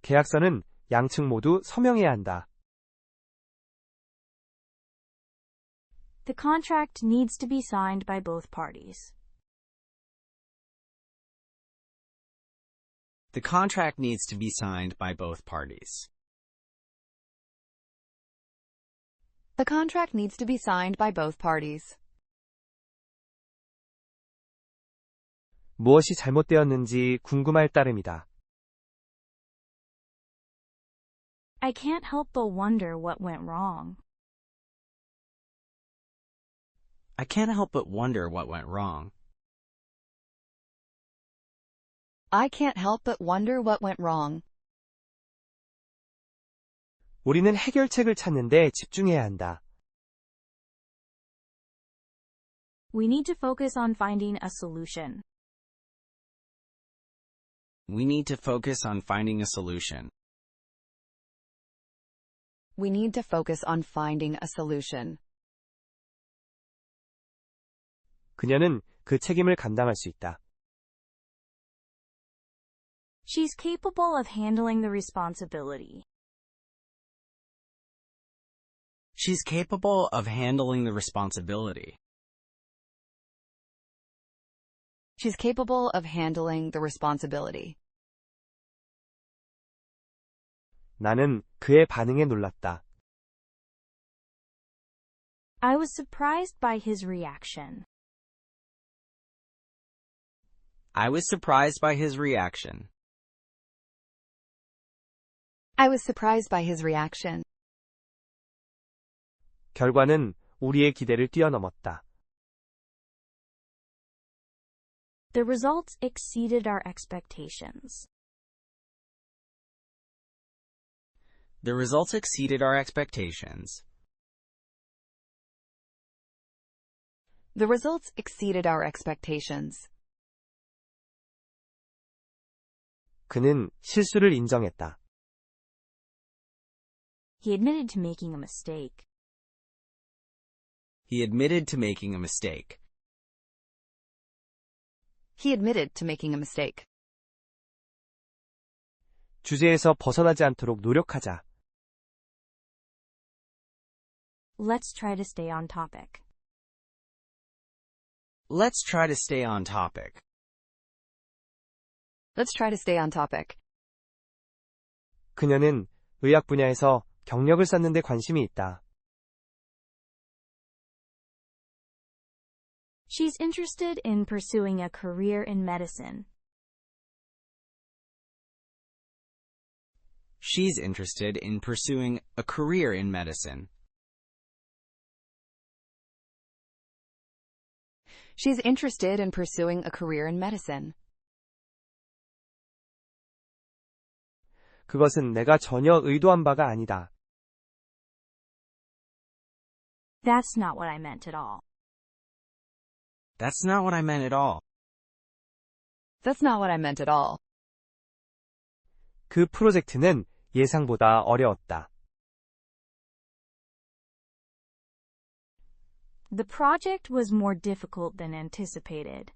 계약서는 양측 모두 서명해야 한다. The contract needs to be signed by both parties. The contract needs to be signed by both parties. The contract needs to be signed by both parties. 무엇이 잘못되었는지 궁금할 따름이다. I can't help but wonder what went wrong. I can't help but wonder what went wrong. I can't help but wonder what went wrong. 우리는 해결책을 찾는데 집중해야 한다. We need to focus on finding a solution. We need to focus on finding a solution. We need to focus on finding a solution. 그녀는 그 책임을 감당할 수 있다. She's capable of handling the responsibility. She's capable of handling the responsibility. She's capable of handling the responsibility. 나는 그의 반응에 놀랐다. I was surprised by his reaction. I was surprised by his reaction. I was surprised by his reaction. 결과는 우리의 기대를 뛰어넘었다. The results exceeded our expectations. The results exceeded our expectations. The results exceeded our expectations. 그는 실수를 인정했다. He admitted to making a mistake. He admitted to making a mistake. He admitted to making a mistake. 주제에서 벗어나지 않도록 노력하자. Let's try to stay on topic. Let's try to stay on topic. Let's try to stay on topic. 그녀는 의학 분야에서 경력을 쌓는 데 관심이 있다. She's interested in pursuing a career in medicine. She's interested in pursuing a career in medicine. She's interested in pursuing a career in medicine. 그것은 내가 전혀 의도한 바가 아니다. That's not what I meant at all. That's not what I meant at all. That's not what I meant at all. 그 프로젝트는 예상보다 어려웠다. The project was more difficult than anticipated.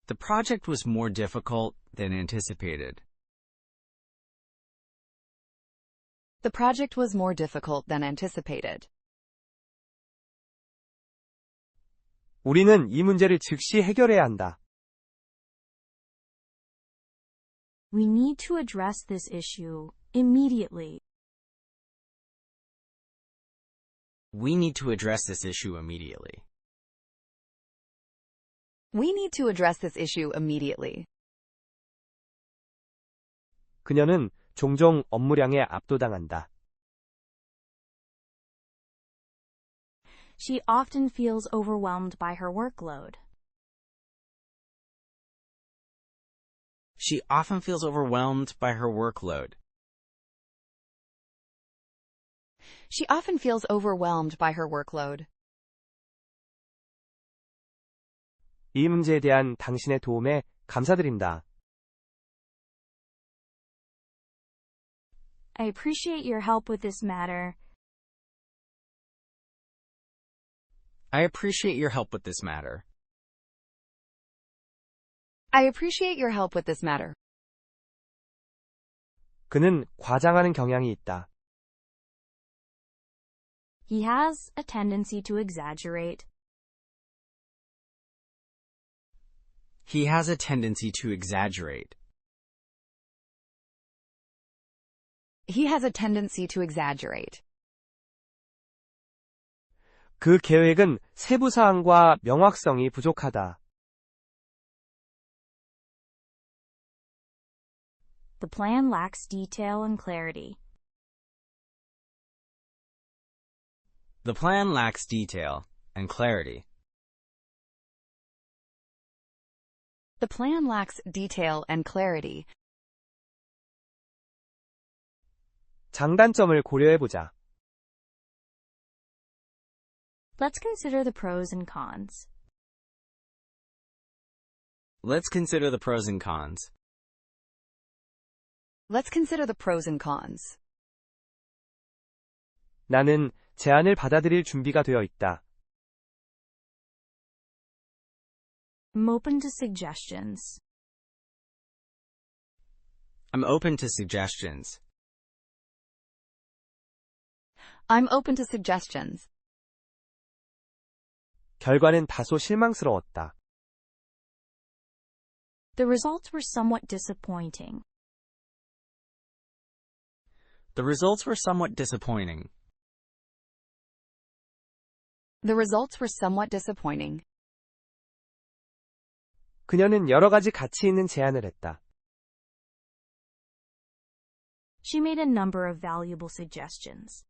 The project was more difficult than anticipated. The project was more difficult than anticipated. 우리는 이 문제를 즉시 해결해야 한다. We need to address this issue immediately. We need to address this issue immediately. We need to address this issue immediately. 그녀는 종종 업무량에 압도당한다. She often feels overwhelmed by her workload. She often feels overwhelmed by her workload. She often feels overwhelmed by her workload. 이 문제에 대한 당신의 도움에 감사드립니다. I appreciate your help with this matter. I appreciate your help with this matter. I appreciate your help with this matter. 그는 과장하는 경향이 있다. He has a tendency to exaggerate. He has a tendency to exaggerate. He has a tendency to exaggerate. 그 계획은 세부 사항과 명확성이 부족하다. The plan lacks detail and clarity. The plan lacks detail and clarity. The plan lacks detail and clarity. 장단점을 고려해보자. Let's consider the pros and cons. Let's consider the pros and cons. Let's consider the pros and cons. 나는 제안을 받아들일 준비가 되어 있다. I'm open to suggestions. I'm open to suggestions. I'm open to suggestions. 결과는 다소 실망스러웠다. The results were somewhat disappointing. The results were somewhat disappointing. The results were somewhat disappointing. 그녀는 여러 가지 가치 있는 제안을 했다. She made a number of valuable suggestions.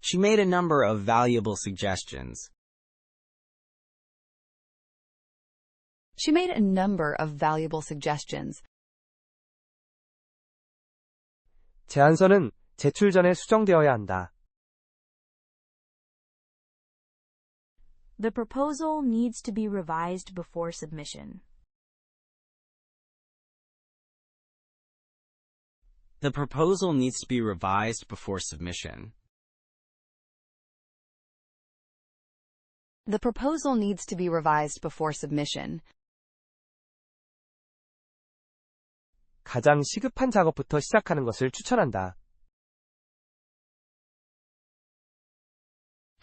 She made a number of valuable suggestions. She made a number of valuable suggestions. 제안서는 제출 전에 수정되어야 한다. The proposal needs to be revised before submission. The proposal needs to be revised before submission. The proposal needs to be revised before submission. 가장 시급한 작업부터 시작하는 것을 추천한다.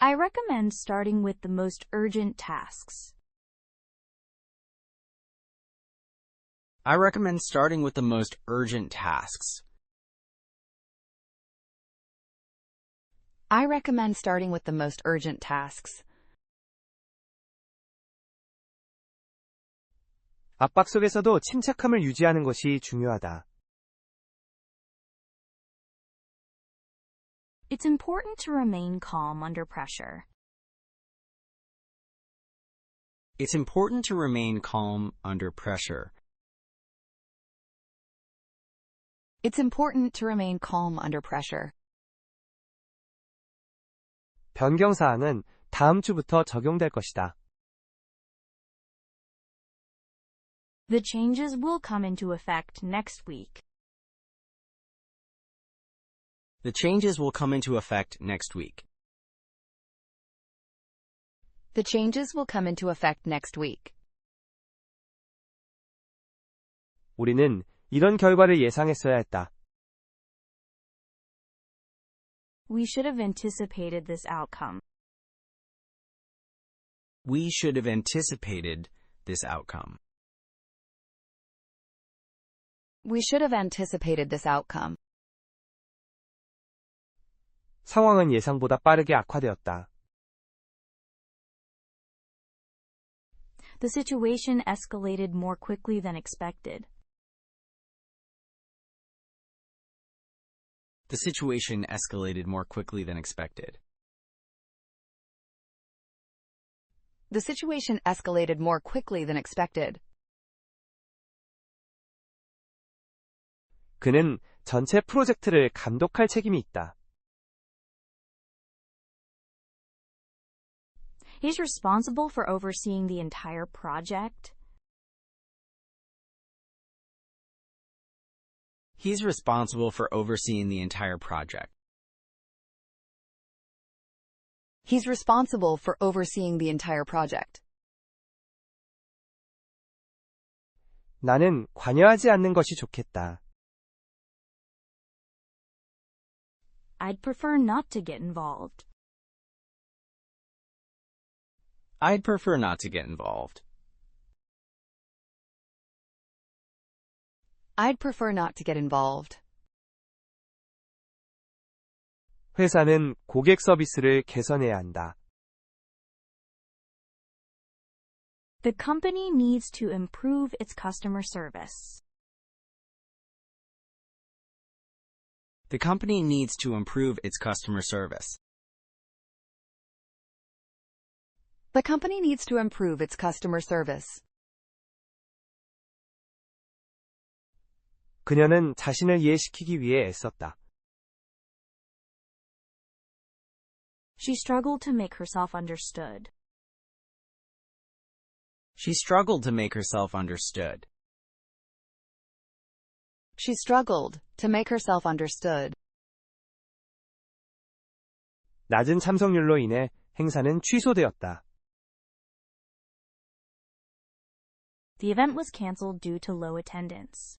I recommend starting with the most urgent tasks. I recommend starting with the most urgent tasks. I recommend starting with the most urgent tasks. 압박 속에서도 침착함을 유지하는 것이 중요하다. It's important to remain calm under pressure. It's important to remain calm under pressure. It's important to remain calm under pressure. 변경사항은 다음 주부터 적용될 것이다. The changes will come into effect next week. The changes will come into effect next week. The changes will come into effect next week. 우리는 이런 결과를 예상했어야 했다. We should have anticipated this outcome. We should have anticipated this outcome. We should have anticipated this outcome. 상황은 예상보다 빠르게 악화되었다. The situation escalated more quickly than expected. The situation escalated more quickly than expected. The situation escalated more quickly than expected. 그는 전체 프로젝트를 감독할 책임이 있다. He's responsible for overseeing the entire project. He's responsible for overseeing the entire project. He's responsible for overseeing the entire project. 나는 관여하지 않는 것이 좋겠다. I'd prefer not to get involved. I'd prefer not to get involved. I'd prefer not to get involved. 회사는 고객 서비스를 개선해야 한다. The company needs to improve its customer service. The company needs to improve its customer service. The company needs to improve its customer service. 그녀는 자신을 이해시키기 위해 애썼다. She struggled to make herself understood. She struggled to make herself understood. She struggled to make herself understood. 낮은 참석률로 인해 행사는 취소되었다. The event was canceled due to low attendance.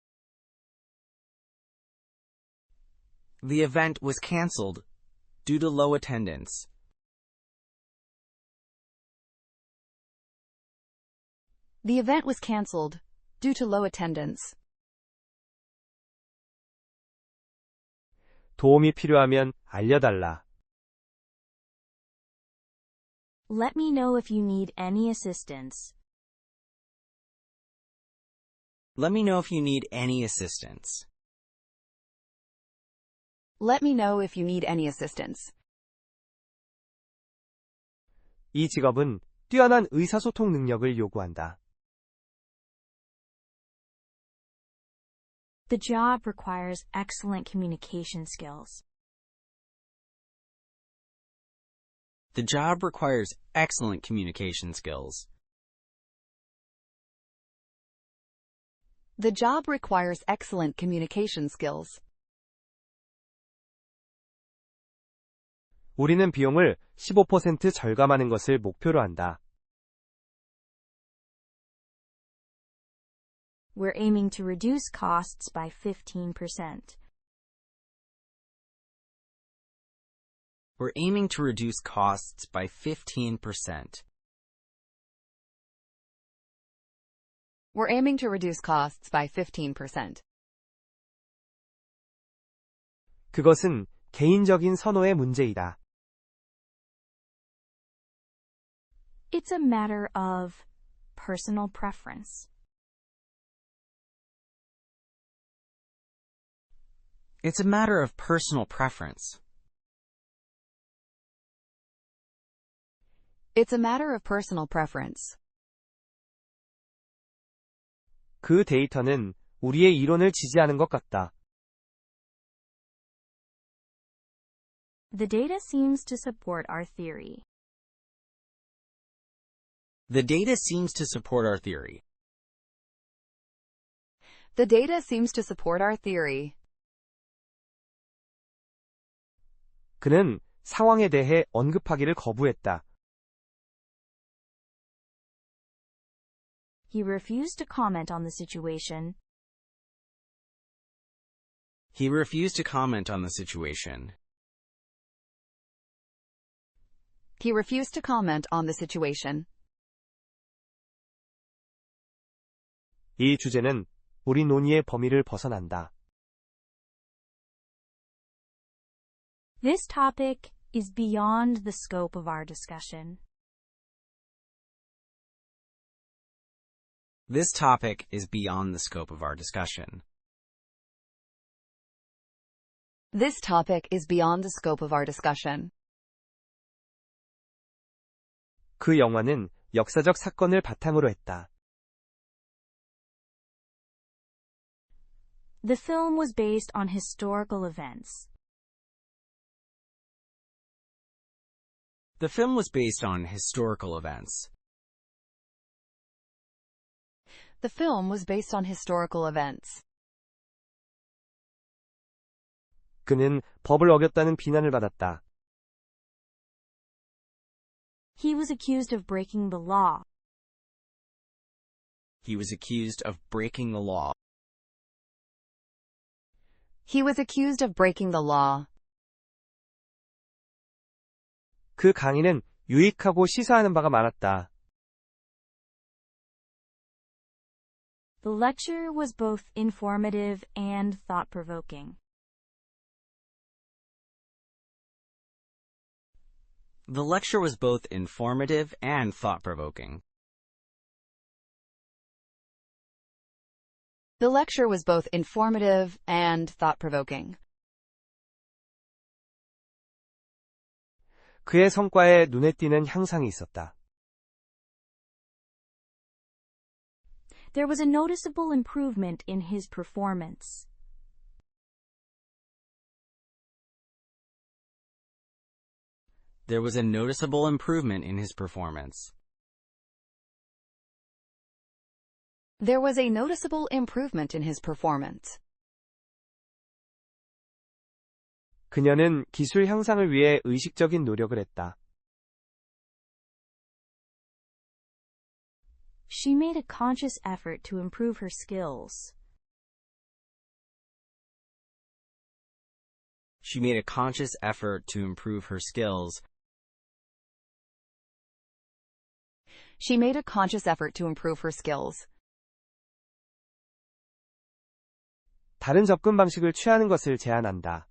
The event was canceled due to low attendance. The event was canceled due to low attendance. 도움이 필요하면 알려달라. Let me know if you need any assistance. Let me know if you need any assistance. Let me know if you need any assistance. 이 직업은 뛰어난 의사소통 능력을 요구한다. The job requires excellent communication skills. The job requires excellent communication skills. The job requires excellent communication skills. 우리는 비용을 15% 절감하는 것을 목표로 한다. We're aiming to reduce costs by 15%. We're aiming to reduce costs by 15%. We're aiming to reduce costs by 15%. 그것은 개인적인 선호의 문제이다. It's a matter of personal preference. It's a matter of personal preference. It's a matter of personal preference. 그 데이터는 우리의 이론을 지지하는 것 같다. The data seems to support our theory. The data seems to support our theory. The data seems to support our theory. 그는 상황에 대해 언급하기를 거부했다. He refused to comment on the situation. He refused to comment on the situation. He refused to comment on the situation. 이 주제는 우리 논의의 범위를 벗어난다. This topic is beyond the scope of our discussion. This topic is beyond the scope of our discussion. This topic is beyond the scope of our discussion. 그 영화는 역사적 사건을 바탕으로 했다. The film was based on historical events. The film was based on historical events. The film was based on historical events. 그는 법을 어겼다는 비난을 받았다. He was accused of breaking the law. He was accused of breaking the law. He was accused of breaking the law. 그 강의는 유익하고 시사하는 바가 많았다. The lecture was both informative and thought-provoking. The lecture was both informative and thought-provoking. The lecture was both informative and thought-provoking. 그의 성과에 눈에 띄는 향상이 있었다. There was a noticeable improvement in his performance. There was a noticeable improvement in his performance. There was a noticeable improvement in his performance. 그녀는 기술 향상을 위해 의식적인 노력을 했다. She made a conscious effort to improve her skills. She made a conscious effort to improve her skills. She made a conscious effort to improve her skills. 다른 접근 방식을 취하는 것을 제안한다.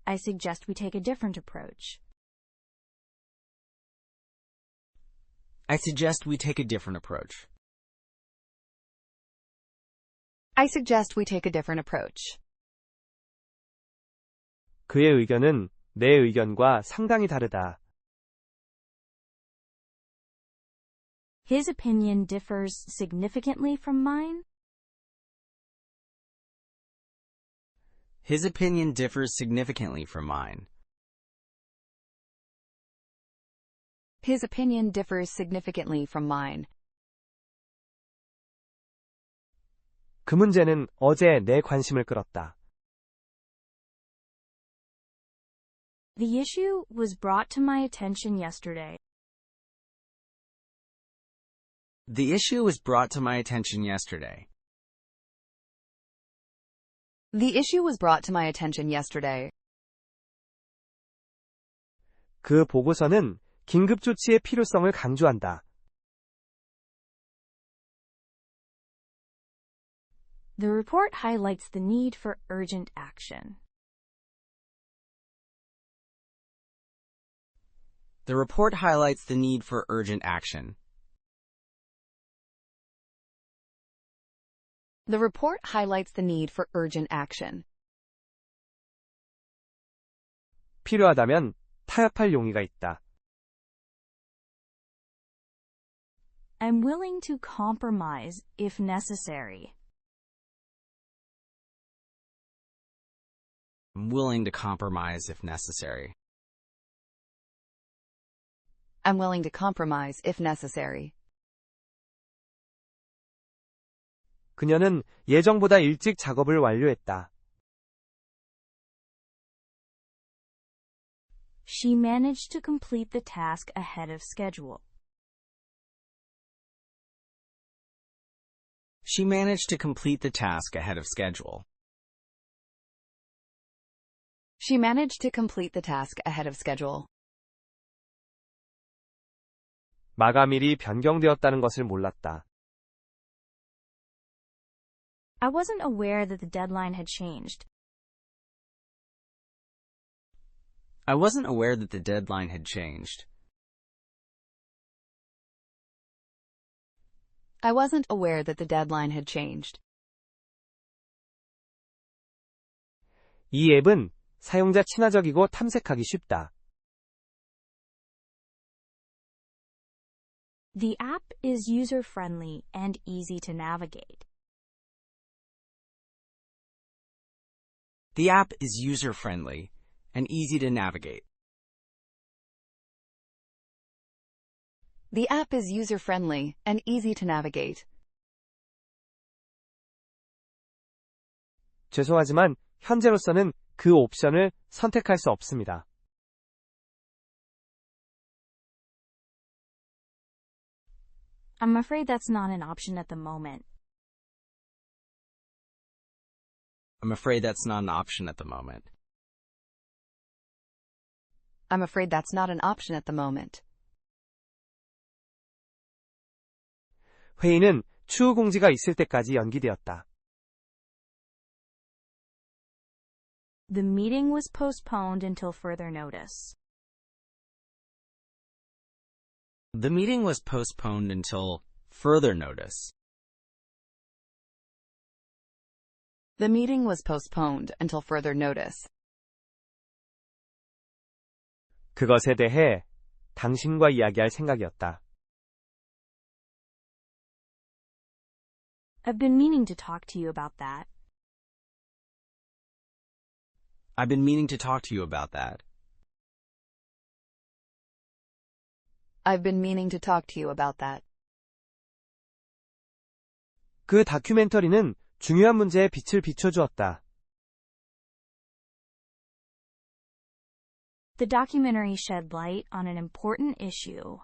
I suggest we take a different approach. I suggest we take a different approach. I suggest we take a different approach. 그의 의견은 내 의견과 상당히 다르다. His opinion differs significantly from mine. His opinion differs significantly from mine. His opinion differs significantly from mine. 그 문제는 어제 내 관심을 끌었다. The issue was brought to my attention yesterday. The issue was brought to my attention yesterday. The issue was brought to my attention yesterday. 그 보고서는 긴급 조치의 필요성을 강조한다. The report highlights the need for urgent action. The report highlights the need for urgent action. The report highlights the need for urgent action. 필요하다면 타협할 용의가 있다. I'm willing to compromise if necessary. I'm willing to compromise if necessary. I'm willing to compromise if necessary. 그녀는 예정보다 일찍 작업을 완료했다. She managed to complete the task ahead of schedule. She managed to complete the task ahead of schedule. She managed to complete the task ahead of schedule. 마감일이 변경되었다는 것을 몰랐다. I wasn't aware that the deadline had changed. I wasn't aware that the deadline had changed. I wasn't aware that the deadline had changed. 이 앱은 사용자 친화적이고 탐색하기 쉽다. The app is user-friendly and easy to navigate. The app is user-friendly and easy to navigate. The app is user-friendly and easy to navigate. 죄송하지만 현재로서는 그 옵션을 선택할 수 없습니다. I'm afraid that's not an option at the moment. I'm afraid that's not an option at the moment. I'm afraid that's not an option at the moment. 회의는 추후 공지가 있을 때까지 연기되었다. The meeting was postponed until further notice. The meeting was postponed until further notice. The meeting was postponed until further notice. 그것에 대해 당신과 이야기할 생각이었다. I've been meaning to talk to you about that. I've been meaning to talk to you about that. I've been meaning to talk to you about that. 그 다큐멘터리는 중요한 문제에 빛을 비춰주었다. The documentary shed light on an important issue.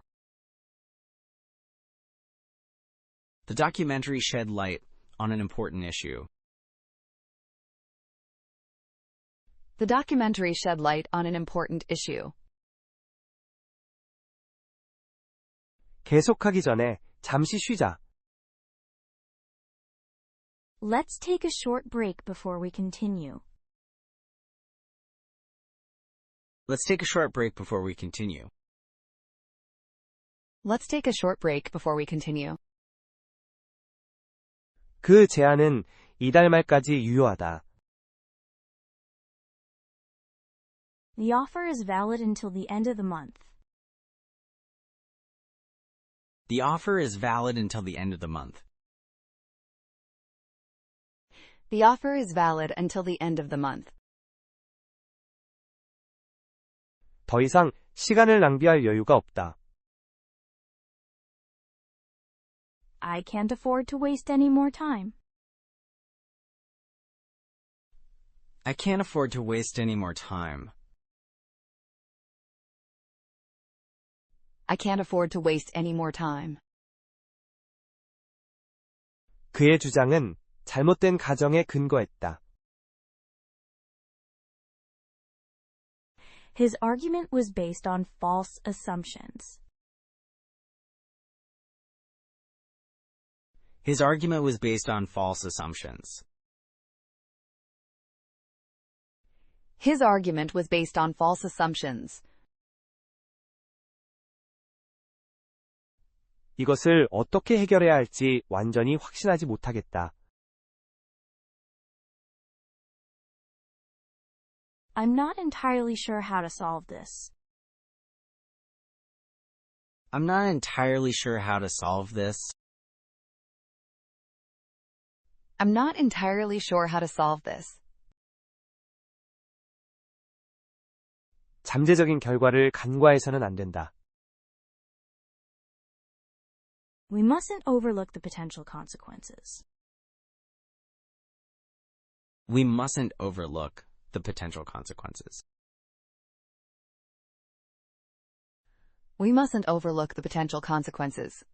The documentary shed light on an important issue. The documentary shed light on an important issue. 계속하기 전에 잠시 쉬자. Let's take a short break before we continue. Let's take a short break before we continue. Let's take a short break before we continue. 그 제안은 이달 말까지 유효하다. The offer is valid until the end of the month. The offer is valid until the end of the month. The offer is valid until the end of the month. 더 이상 시간을 낭비할 여유가 없다. I can't afford to waste any more time. I can't afford to waste any more time. I can't afford to waste any more time. 그의 주장은 잘못된 가정에 근거했다. His argument was based on false assumptions. His argument was based on false assumptions. His argument was based on false assumptions. 이것을 어떻게 해결해야 할지 완전히 확신하지 못하겠다. I'm not entirely sure how to solve this. I'm not entirely sure how to solve this. I'm not entirely sure how to solve this. 잠재적인 결과를 간과해서는 안 된다. We mustn't overlook the potential consequences. We mustn't overlook the potential consequences. We mustn't overlook the potential consequences.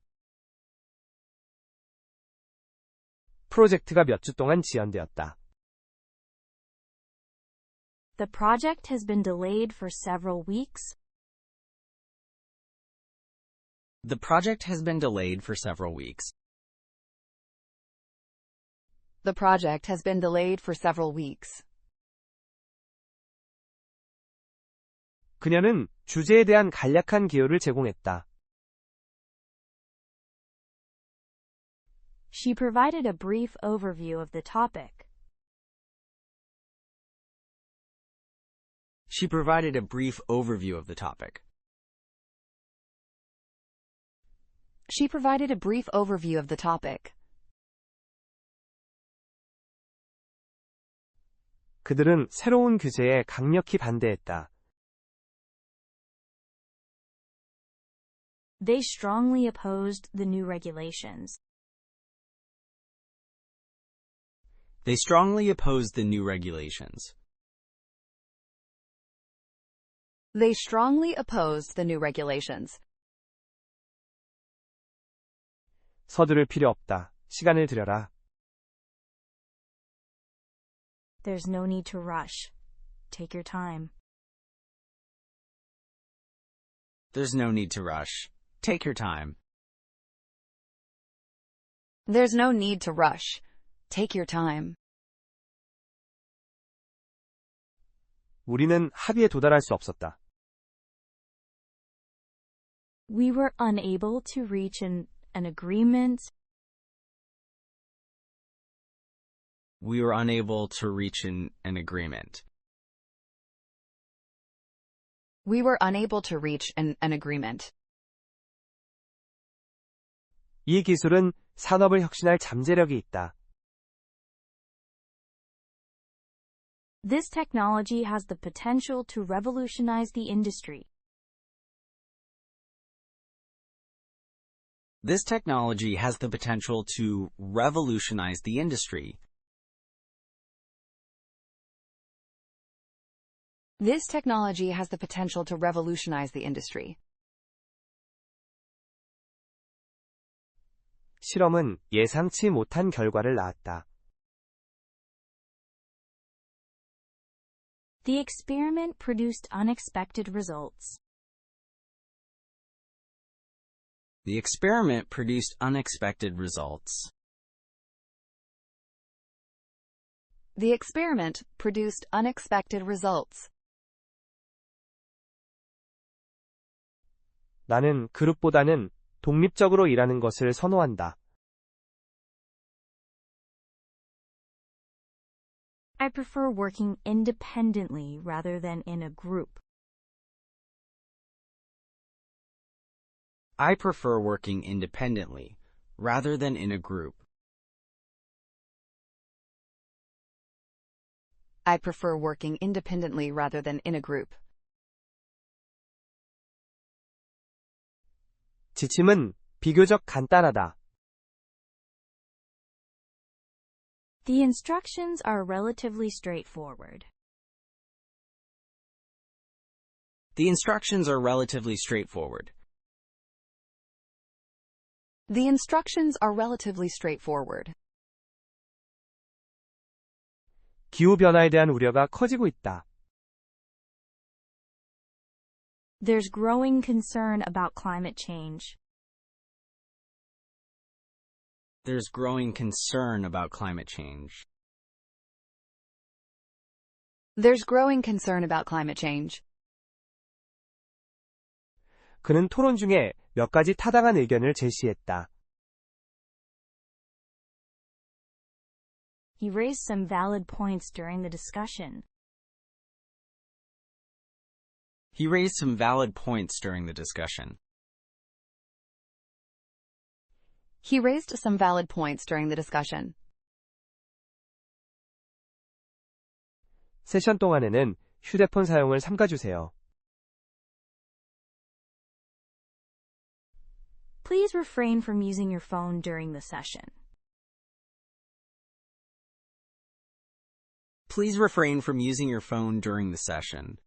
프로젝트가 몇 주 동안 지연되었다. The project has been delayed for several weeks. The project has been delayed for several weeks. The project has been delayed for several weeks. 그녀는 주제에 대한 간략한 기호를 제공했다. She provided a brief overview of the topic. She provided a brief overview of the topic. She provided a brief overview of the topic. 그들은 새로운 규제에 강력히 반대했다. They strongly opposed the new regulations. They strongly opposed the new regulations. They strongly opposed the new regulations. 서두를 필요 없다. 시간을 들여라. There's no need to rush. Take your time. There's no need to rush. Take your time. There's no need to rush. Take your time. 우리는 합의에 도달할 수 없었다. We were unable to reach an agreement. We were unable to reach an agreement. We were unable to reach an agreement. 이 기술은 산업을 혁신할 잠재력이 있다. This technology has the potential to revolutionize the industry. This technology has the potential to revolutionize the industry. This technology has the potential to revolutionize the industry. 실험은 예상치 못한 결과를 낳았다. The experiment produced unexpected results. The experiment produced unexpected results. The experiment produced unexpected results. 나는 그룹보다는 독립적으로 일하는 것을 선호한다. I prefer working independently rather than in a group. I prefer working independently rather than in a group. I prefer working independently rather than in a group. 지침은 비교적 간단하다. The instructions are relatively straightforward. The instructions are relatively straightforward. The instructions are relatively straightforward. 기후변화에 대한 우려가 커지고 있다. There's growing concern about climate change. There's growing concern about climate change. There's growing concern about climate change. 그는 토론 중에 몇 가지 타당한 의견을 제시했다. He raised some valid points during the discussion. He raised some valid points during the discussion. He raised some valid points during the discussion. 세션 동안에는 휴대폰 사용을 삼가주세요. Please refrain from using your phone during the session. Please refrain from using your phone during the session.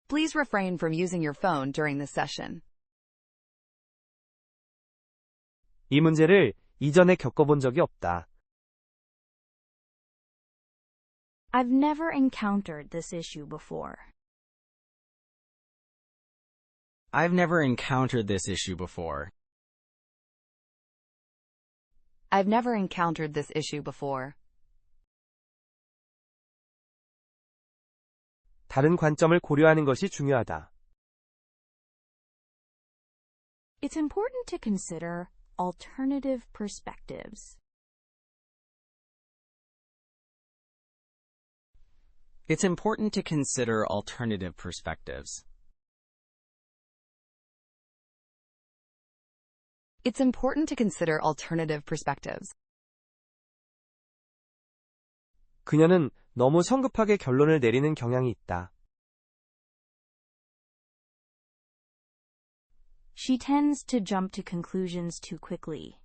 Please refrain from using your phone during the session. 이 문제를 이전에 겪어본 적이 없다. I've never encountered this issue before. I've never encountered this issue before. I've never encountered this issue before. 다른 관점을 고려하는 것이 중요하다. It's important to consider alternative perspectives. It's important to consider alternative perspectives. It's important to consider alternative perspectives. 그녀는 너무 성급하게 결론을 내리는 경향이 있다. She tends to jump to conclusions too quickly.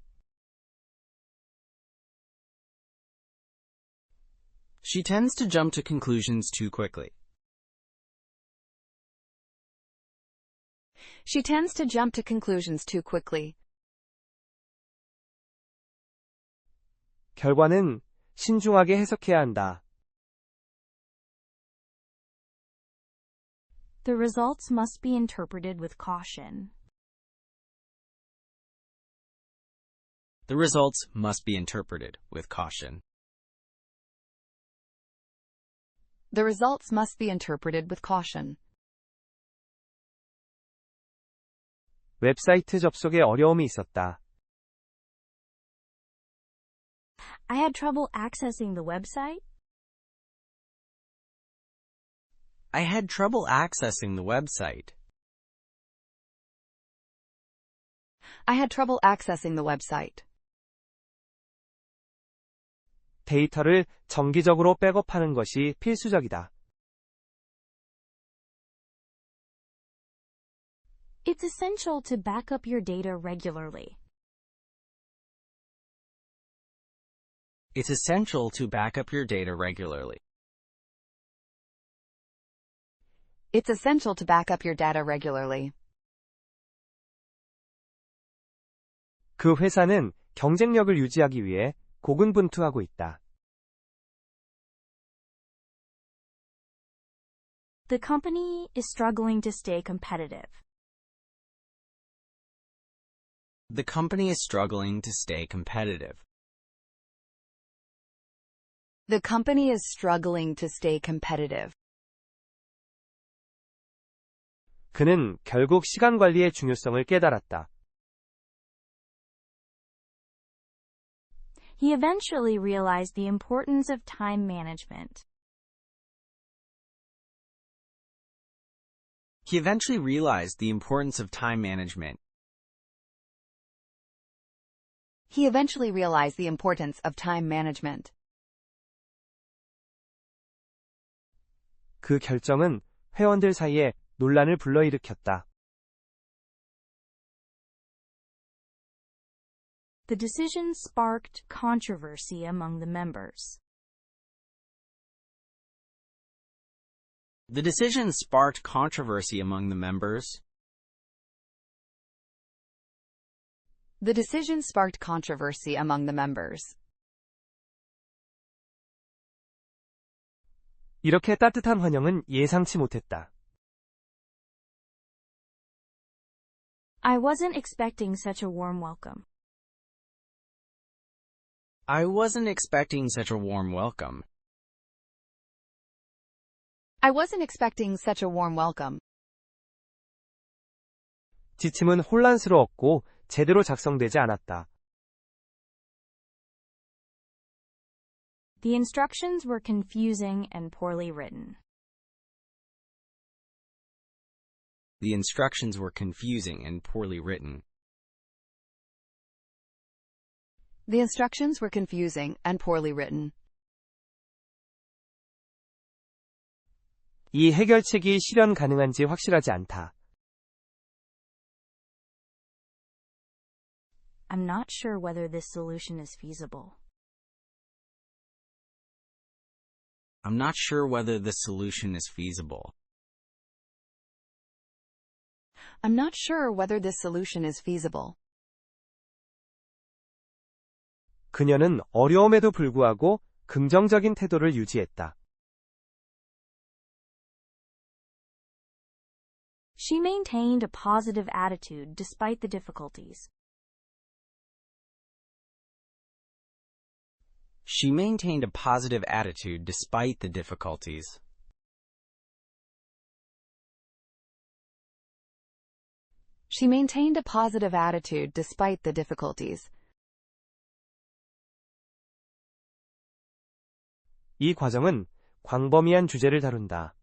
She tends to jump to conclusions too quickly. She tends to jump to conclusions too quickly. 결과는 신중하게 해석해야 한다. The results must be interpreted with caution. The results must be interpreted with caution. The results must be interpreted with caution. 웹사이트 접속에 어려움이 있었다. I had trouble accessing the website. I had trouble accessing the website. I had trouble accessing the website. 데이터를 정기적으로 백업하는 것이 필수적이다. It's essential to back up your data regularly. It's essential to back up your data regularly. It's essential to back up your data regularly. 그 회사는 경쟁력을 유지하기 위해 고군분투하고 있다. The company is struggling to stay competitive. The company is struggling to stay competitive. The company is struggling to stay competitive. 그는 결국 시간 관리의 중요성을 깨달았다. He eventually realized the importance of time management. He eventually realized the importance of time management. He eventually realized the importance of time management. 그 결정은 회원들 사이에 논란을 불러일으켰다. The decision sparked controversy among the members. The decision sparked controversy among the members. The decision sparked controversy among the members. 이렇게 따뜻한 환영은 예상치 못했다. I wasn't expecting such a warm welcome. I wasn't expecting such a warm welcome. I wasn't expecting such a warm welcome. 지침은 혼란스러웠고 제대로 작성되지 않았다. The instructions were confusing and poorly written. The instructions were confusing and poorly written. The instructions were confusing and poorly written. 이 해결책이 실현 가능한지 확실하지 않다. I'm not sure whether this solution is feasible. I'm not sure whether this solution is feasible. I'm not sure whether this solution is feasible. 그녀는 어려움에도 불구하고 긍정적인 태도를 유지했다. She maintained a positive attitude despite the difficulties. She maintained a positive attitude despite the difficulties. She maintained a positive attitude despite the difficulties. 이 과정은 광범위한 주제를 다룬다.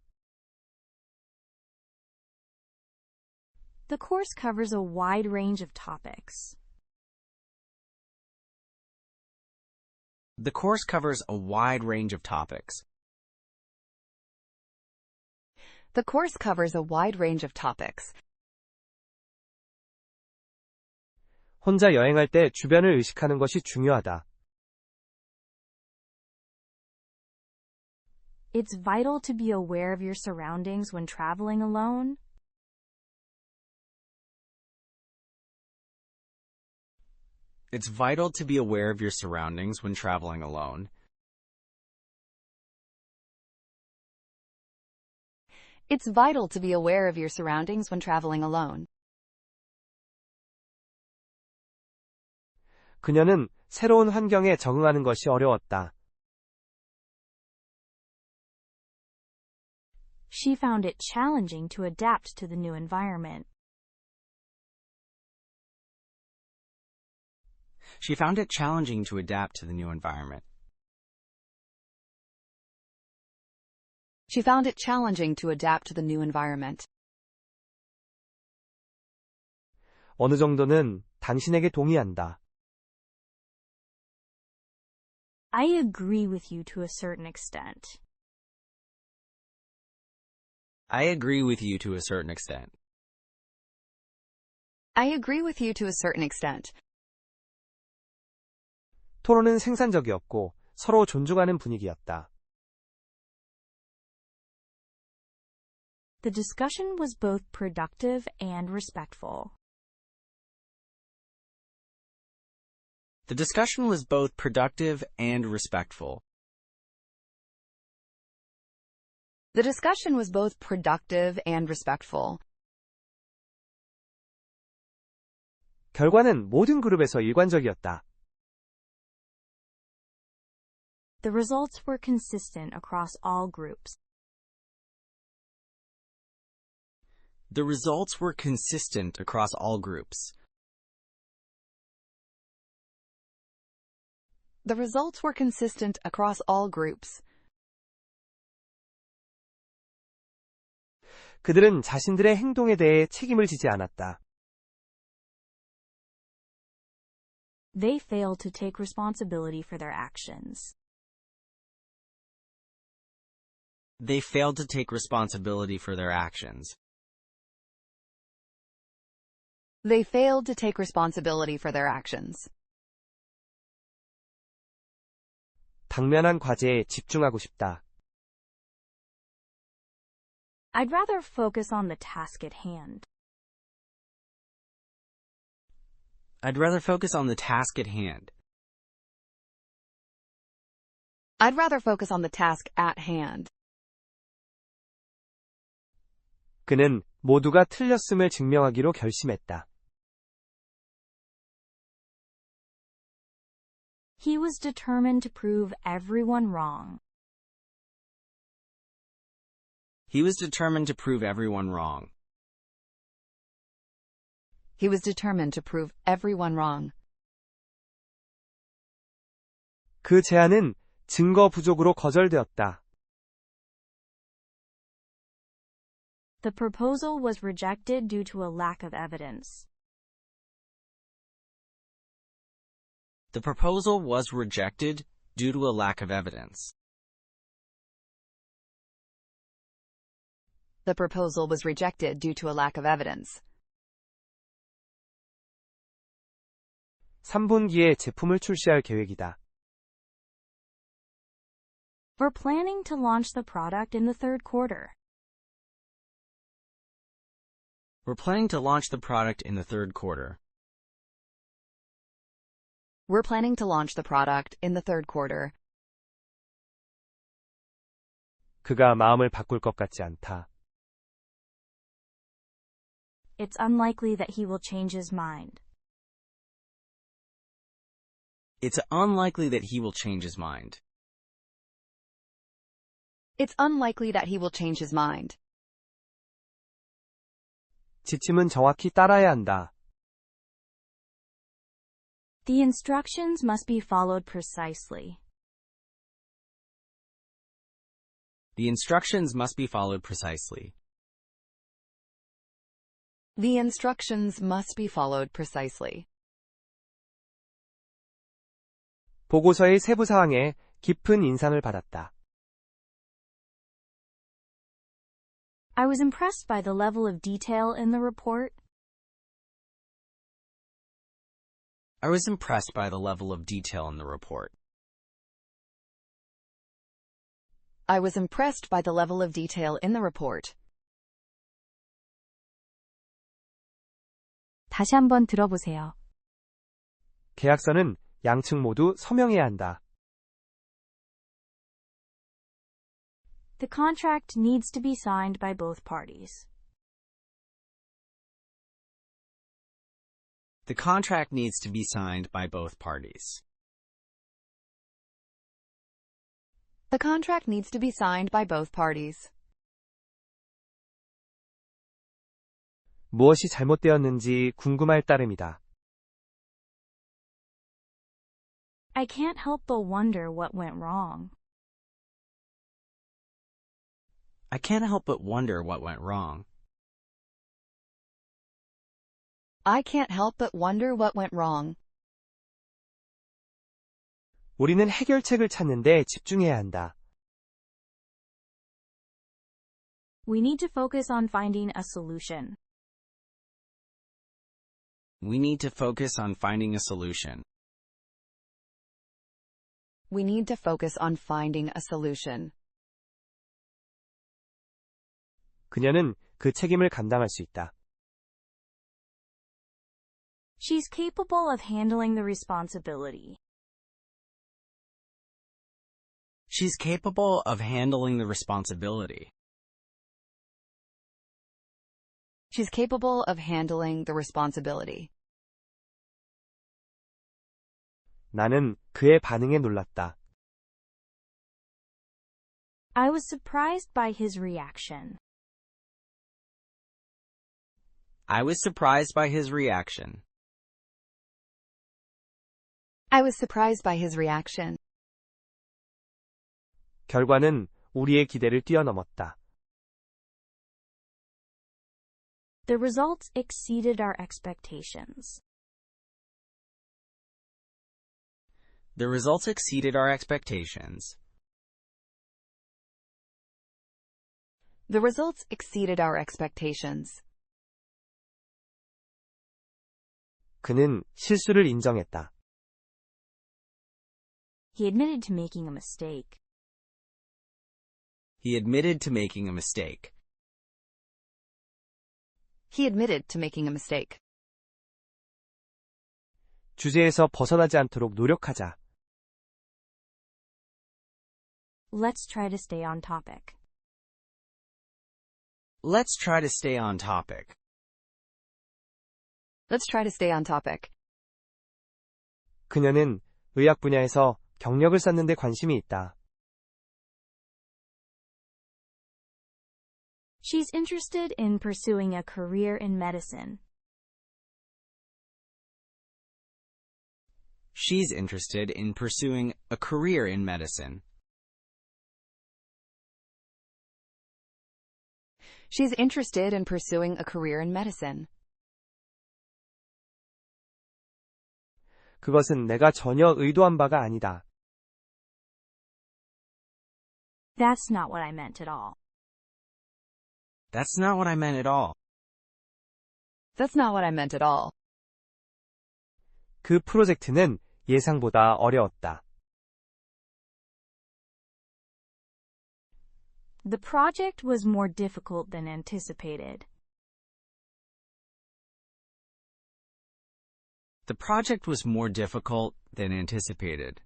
The course covers a wide range of topics. The course covers a wide range of topics. The course covers a wide range of topics. 혼자 여행할 때 주변을 의식하는 것이 중요하다. It's vital to be aware of your surroundings when traveling alone. It's vital to be aware of your surroundings when traveling alone. It's vital to be aware of your surroundings when traveling alone. 그녀는 새로운 환경에 적응하는 것이 어려웠다. She found it challenging to adapt to the new environment. She found it challenging to adapt to the new environment. She found it challenging to adapt to the new environment. 어느 정도는 당신에게 동의한다. I agree with you to a certain extent. I agree with you to a certain extent. I agree with you to a certain extent. 토론은 생산적이었고 서로 존중하는 분위기였다. The discussion was both productive and respectful. The discussion was both productive and respectful. The discussion was both productive and respectful. 결과는 모든 그룹에서 일관적이었다. The results were consistent across all groups. The results were consistent across all groups. The results were consistent across all groups. 그들은 자신들의 행동에 대해 책임을 지지 않았다. They failed to take responsibility for their actions. They failed to take responsibility for their actions. They failed to take responsibility for their actions. 당면한 과제에 집중하고 싶다. I'd rather focus on the task at hand. I'd rather focus on the task at hand. I'd rather focus on the task at hand. 그는 모두가 틀렸음을 증명하기로 결심했다. He was determined to prove everyone wrong. He was determined to prove everyone wrong. He was determined to prove everyone wrong. 그 제안은 증거 부족으로 거절되었다. The proposal was rejected due to a lack of evidence. The proposal was rejected due to a lack of evidence. The proposal was rejected due to a lack of evidence. 3분기에 제품을 출시할 계획이다. We're planning to launch the product in the third quarter. We're planning to launch the product in the third quarter. We're planning to launch the product in the third quarter. 그가 마음을 바꿀 것 같지 않다. It's unlikely that he will change his mind. It's unlikely that he will change his mind. It's unlikely that he will change his mind. 지침은 정확히 따라야 한다. The instructions must be followed precisely. The instructions must be followed precisely. The instructions must be followed precisely. 보고서의 세부 사항에 깊은 인상을 받았다. I was impressed by the level of detail in the report. I was impressed by the level of detail in the report. I was impressed by the level of detail in the report. 다시 한번 들어보세요. 계약서는 양측 모두 서명해야 한다. The contract needs to be signed by both parties. The contract needs to be signed by both parties. The contract needs to be signed by both parties. 무엇이 잘못되었는지 궁금할 따름이다. I can't help but wonder what went wrong. I can't help but wonder what went wrong. I can't help but wonder what went wrong. 우리는 해결책을 찾는데 집중해야 한다. We need to focus on finding a solution. We need to focus on finding a solution. We need to focus on finding a solution. 그녀는 그 책임을 감당할 수 있다. She's capable of handling the responsibility. She's capable of handling the responsibility. She's capable of handling the responsibility. 나는 그의 반응에 놀랐다. I was surprised by his reaction. I was surprised by his reaction. I was surprised by his reaction. 결과는 우리의 기대를 뛰어넘었다. The results exceeded our expectations. The results exceeded our expectations. The results exceeded our expectations. 그는 실수를 인정했다. He admitted to making a mistake. He admitted to making a mistake. He admitted to making a mistake. 주제에서 벗어나지 않도록 노력하자. Let's try to stay on topic. Let's try to stay on topic. Let's try to stay on topic. 그녀는 의학 분야에서 경력을 쌓는 데 관심이 있다. She's interested in pursuing a career in medicine. She's interested in pursuing a career in medicine. She's interested in pursuing a career in medicine. 그것은 내가 전혀 의도한 바가 아니다. That's not what I meant at all. That's not what I meant at all. That's not what I meant at all. 그 프로젝트는 예상보다 어려웠다. The project was more difficult than anticipated. The project was more difficult than anticipated.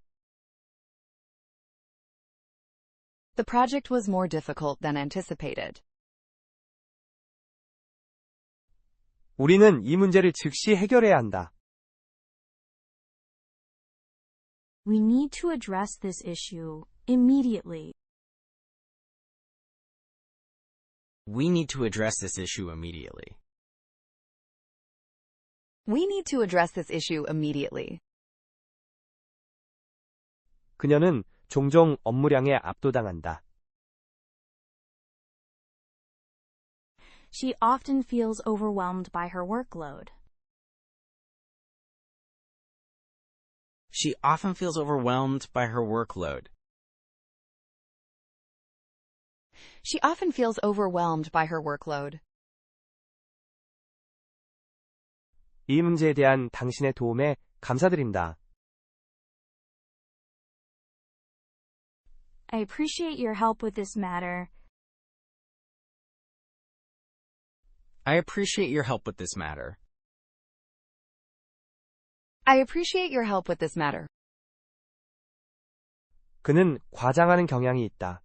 The project was more difficult than anticipated. 우리는 이 문제를 즉시 해결해야 한다. We need to address this issue immediately. We need to address this issue immediately. We need to address this issue immediately. 그녀는 종종 업무량에 압도당한다. She often feels overwhelmed by her workload. She often feels overwhelmed by her workload. She often feels overwhelmed by her workload. 이 문제에 대한 당신의 도움에 감사드립니다. I appreciate your help with this matter. I appreciate your help with this matter. I appreciate your help with this matter. 그는 과장하는 경향이 있다.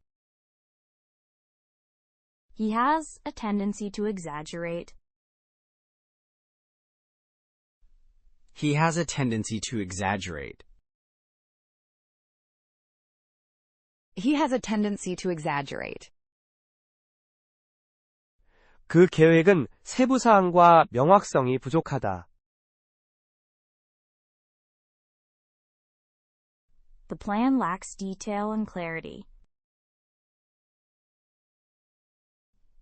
He has a tendency to exaggerate. He has a tendency to exaggerate. He has a tendency to exaggerate. 그 계획은 세부 사항과 명확성이 부족하다. The plan lacks detail and clarity.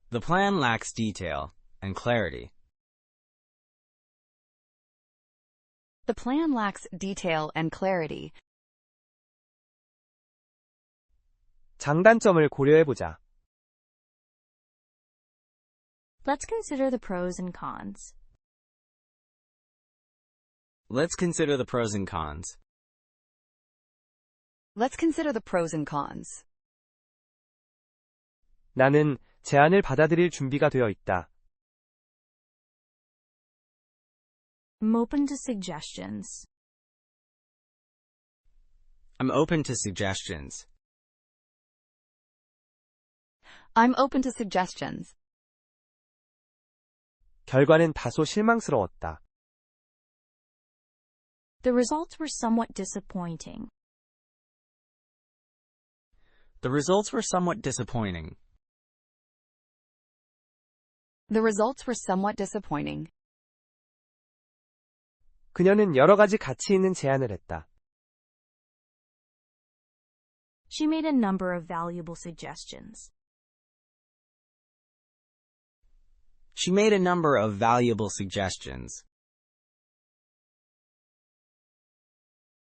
The plan lacks detail and clarity. The plan lacks detail and clarity. 장단점을 고려해보자. Let's consider the pros and cons. Let's consider the pros and cons. Let's consider the pros and cons. 나는 제안을 받아들일 준비가 되어 있다. I'm open to suggestions. I'm open to suggestions. I'm open to suggestions. 결과는 다소 실망스러웠다. The results were somewhat disappointing. The results were somewhat disappointing. The results were somewhat disappointing. 그녀는 여러 가지 가치 있는 제안을 했다. She made a number of valuable suggestions. She made a number of valuable suggestions.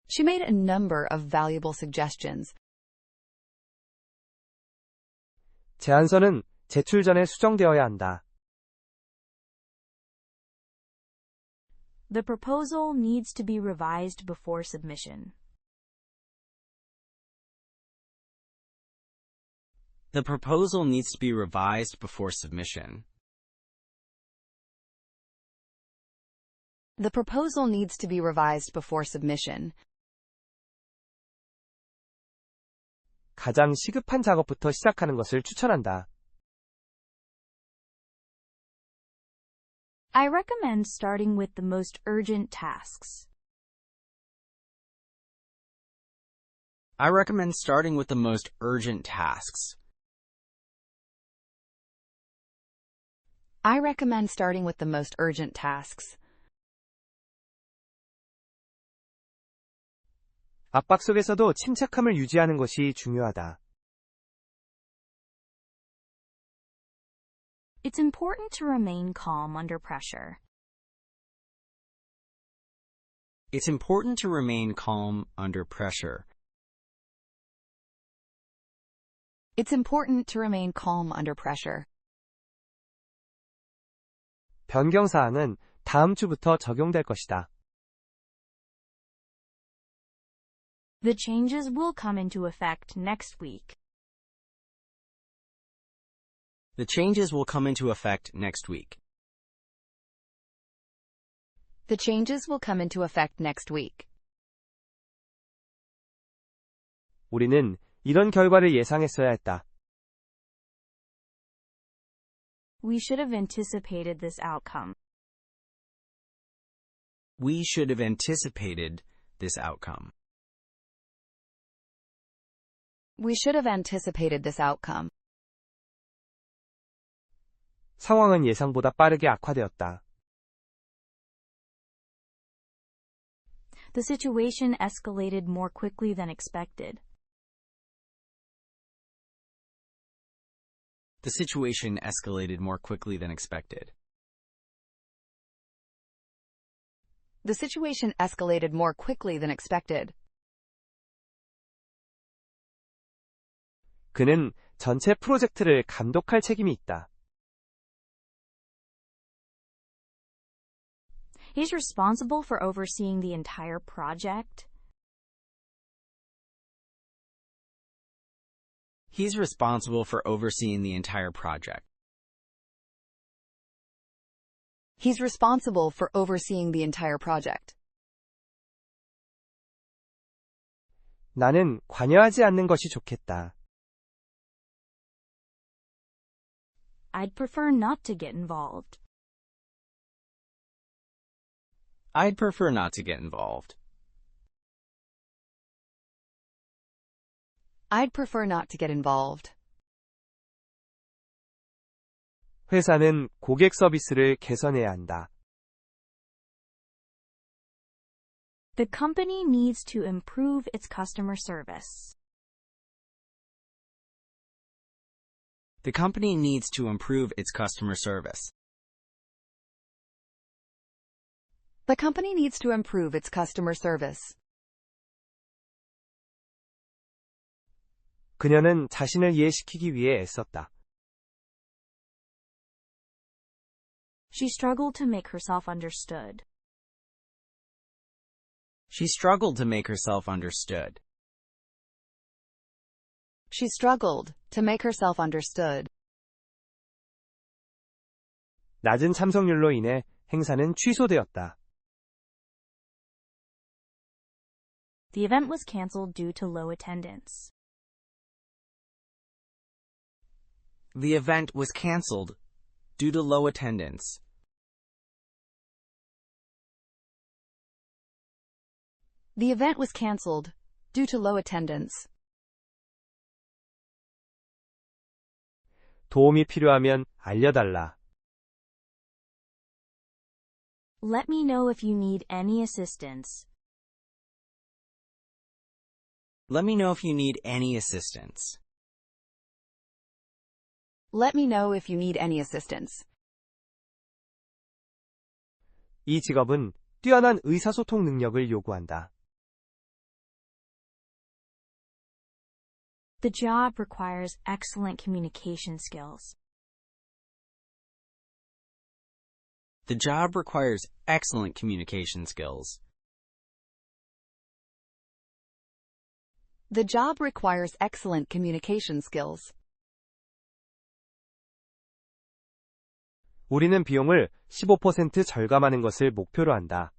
She made a number of valuable suggestions. 제안서는 제출 전에 수정되어야 한다. The proposal needs to be revised before submission. The proposal needs to be revised before submission. The proposal needs to be revised before submission. 가장 시급한 작업부터 시작하는 것을 추천한다. I recommend starting with the most urgent tasks. I recommend starting with the most urgent tasks. I recommend starting with the most urgent tasks. 압박 속에서도 침착함을 유지하는 것이 중요하다. It's important to remain calm under pressure. It's important to remain calm under pressure. It's important to remain calm under pressure. 변경사항은 다음 주부터 적용될 것이다. The changes will come into effect next week. The changes will come into effect next week. The changes will come into effect next week. 우리는 이런 결과를 예상했어야 했다. We should have anticipated this outcome. We should have anticipated this outcome. We should have anticipated this outcome. 상황은 예상보다 빠르게 악화되었다. The situation escalated more quickly than expected. The situation escalated more quickly than expected. The situation escalated more quickly than expected. 그는 전체 프로젝트를 감독할 책임이 있다. He's responsible for overseeing the entire project. He's responsible for overseeing the entire project. He's responsible for overseeing the entire project. 나는 관여하지 않는 것이 좋겠다. I'd prefer not to get involved. I'd prefer not to get involved. I'd prefer not to get involved. 회사는 고객 서비스를 개선해야 한다. The company needs to improve its customer service. The company needs to improve its customer service. The company needs to improve its customer service. 그녀는 자신을 이해시키기 위해 애썼다. She struggled to make herself understood. She struggled to make herself understood. She struggled to make herself understood. 낮은 참석률로 인해 행사는 취소되었다. The event was canceled due to low attendance. The event was canceled due to low attendance. The event was canceled due to low attendance. 도움이 필요하면 알려달라. Let me know if you need any assistance. Let me know if you need any assistance. Let me know if you need any assistance. 이 직업은 뛰어난 의사소통 능력을 요구한다. The job requires excellent communication skills. The job requires excellent communication skills. The job requires excellent communication skills. 우리는 비용을 15% 절감하는 것을 목표로 한다.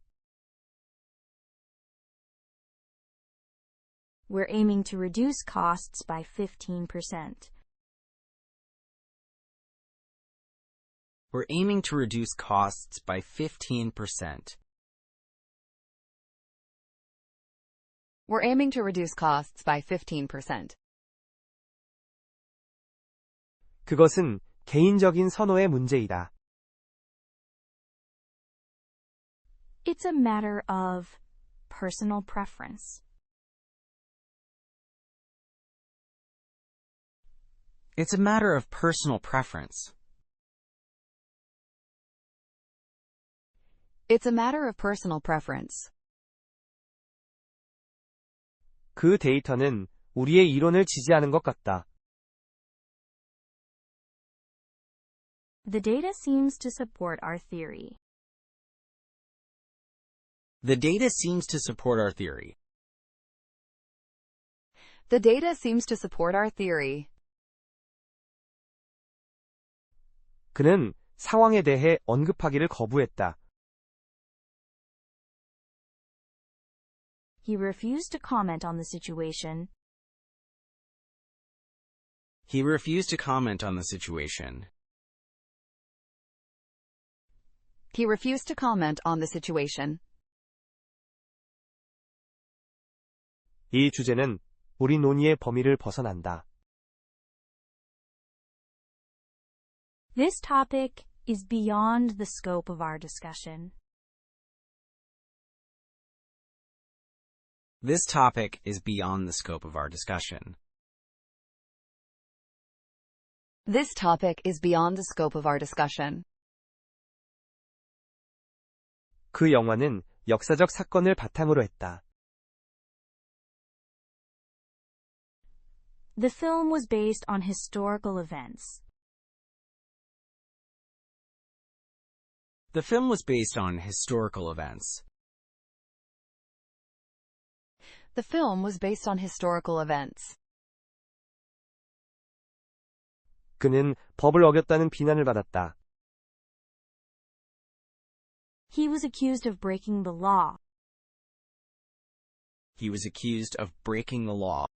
We're aiming to reduce costs by 15%. We're aiming to reduce costs by 15%. We're aiming to reduce costs by 15%. 그것은 개인적인 선호의 문제이다. It's a matter of personal preference. It's a matter of personal preference. It's a matter of personal preference. 그 데이터는 우리의 이론을 지지하는 것 같다. The data seems to support our theory. The data seems to support our theory. The data seems to support our theory. 그는 상황에 대해 언급하기를 거부했다. He refused to comment on the situation. He refused to comment on the situation. He refused to comment on the situation. 이 주제는 우리 논의의 범위를 벗어난다. This topic is beyond the scope of our discussion. This topic is beyond the scope of our discussion. This topic is beyond the scope of our discussion. 그 영화는 역사적 사건을 바탕으로 했다. The film was based on historical events. The film was based on historical events. The film was based on historical events. 그는 법을 어겼다는 비난을 받았다. He was accused of breaking the law. He was accused of breaking the law.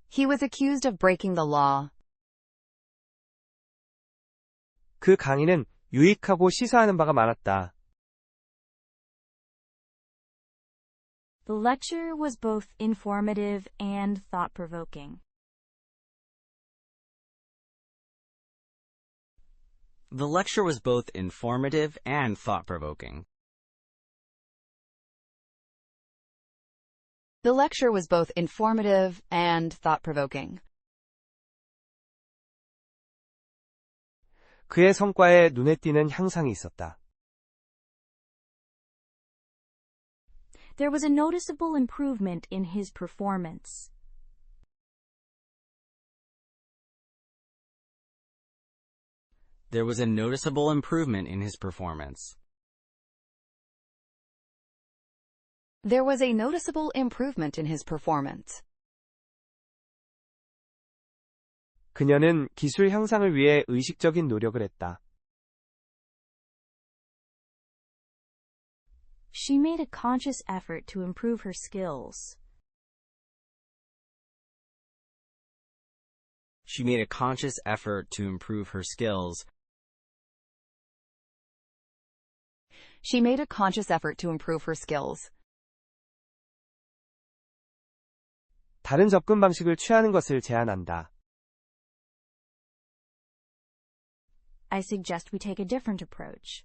He was accused of breaking the law. 그 강의는 유익하고 시사하는 바가 많았다. The lecture was both informative and thought-provoking. The lecture was both informative and thought-provoking. The lecture was both informative and thought-provoking. 그의 성과에 눈에 띄는 향상이 있었다. There was a noticeable improvement in his performance. There was a noticeable improvement in his performance. There was a noticeable improvement in his performance. 그녀는 기술 향상을 위해 의식적인 노력을 했다. She made a conscious effort to improve her skills. She made a conscious effort to improve her skills. She made a conscious effort to improve her skills. 다른 접근 방식을 취하는 것을 제안한다. I suggest we take a different approach.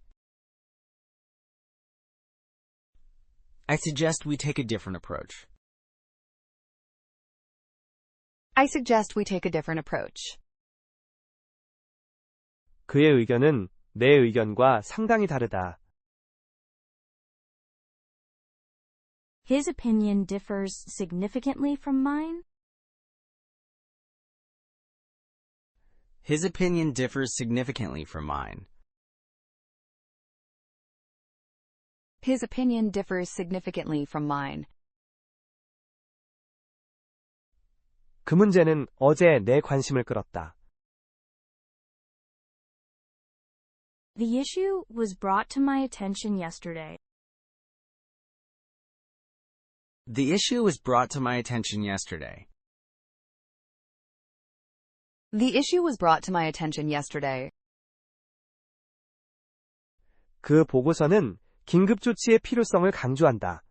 I suggest we take a different approach. I suggest we take a different approach. 그의 의견은 내 의견과 상당히 다르다. His opinion differs significantly from mine. His opinion differs significantly from mine. His opinion differs significantly from mine. 그 문제는 어제 내 관심을 끌었다. The issue was brought to my attention yesterday. The issue was brought to my attention yesterday. The issue was brought to my attention yesterday. 그 보고서는 긴급 조치의 필요성을 강조한다.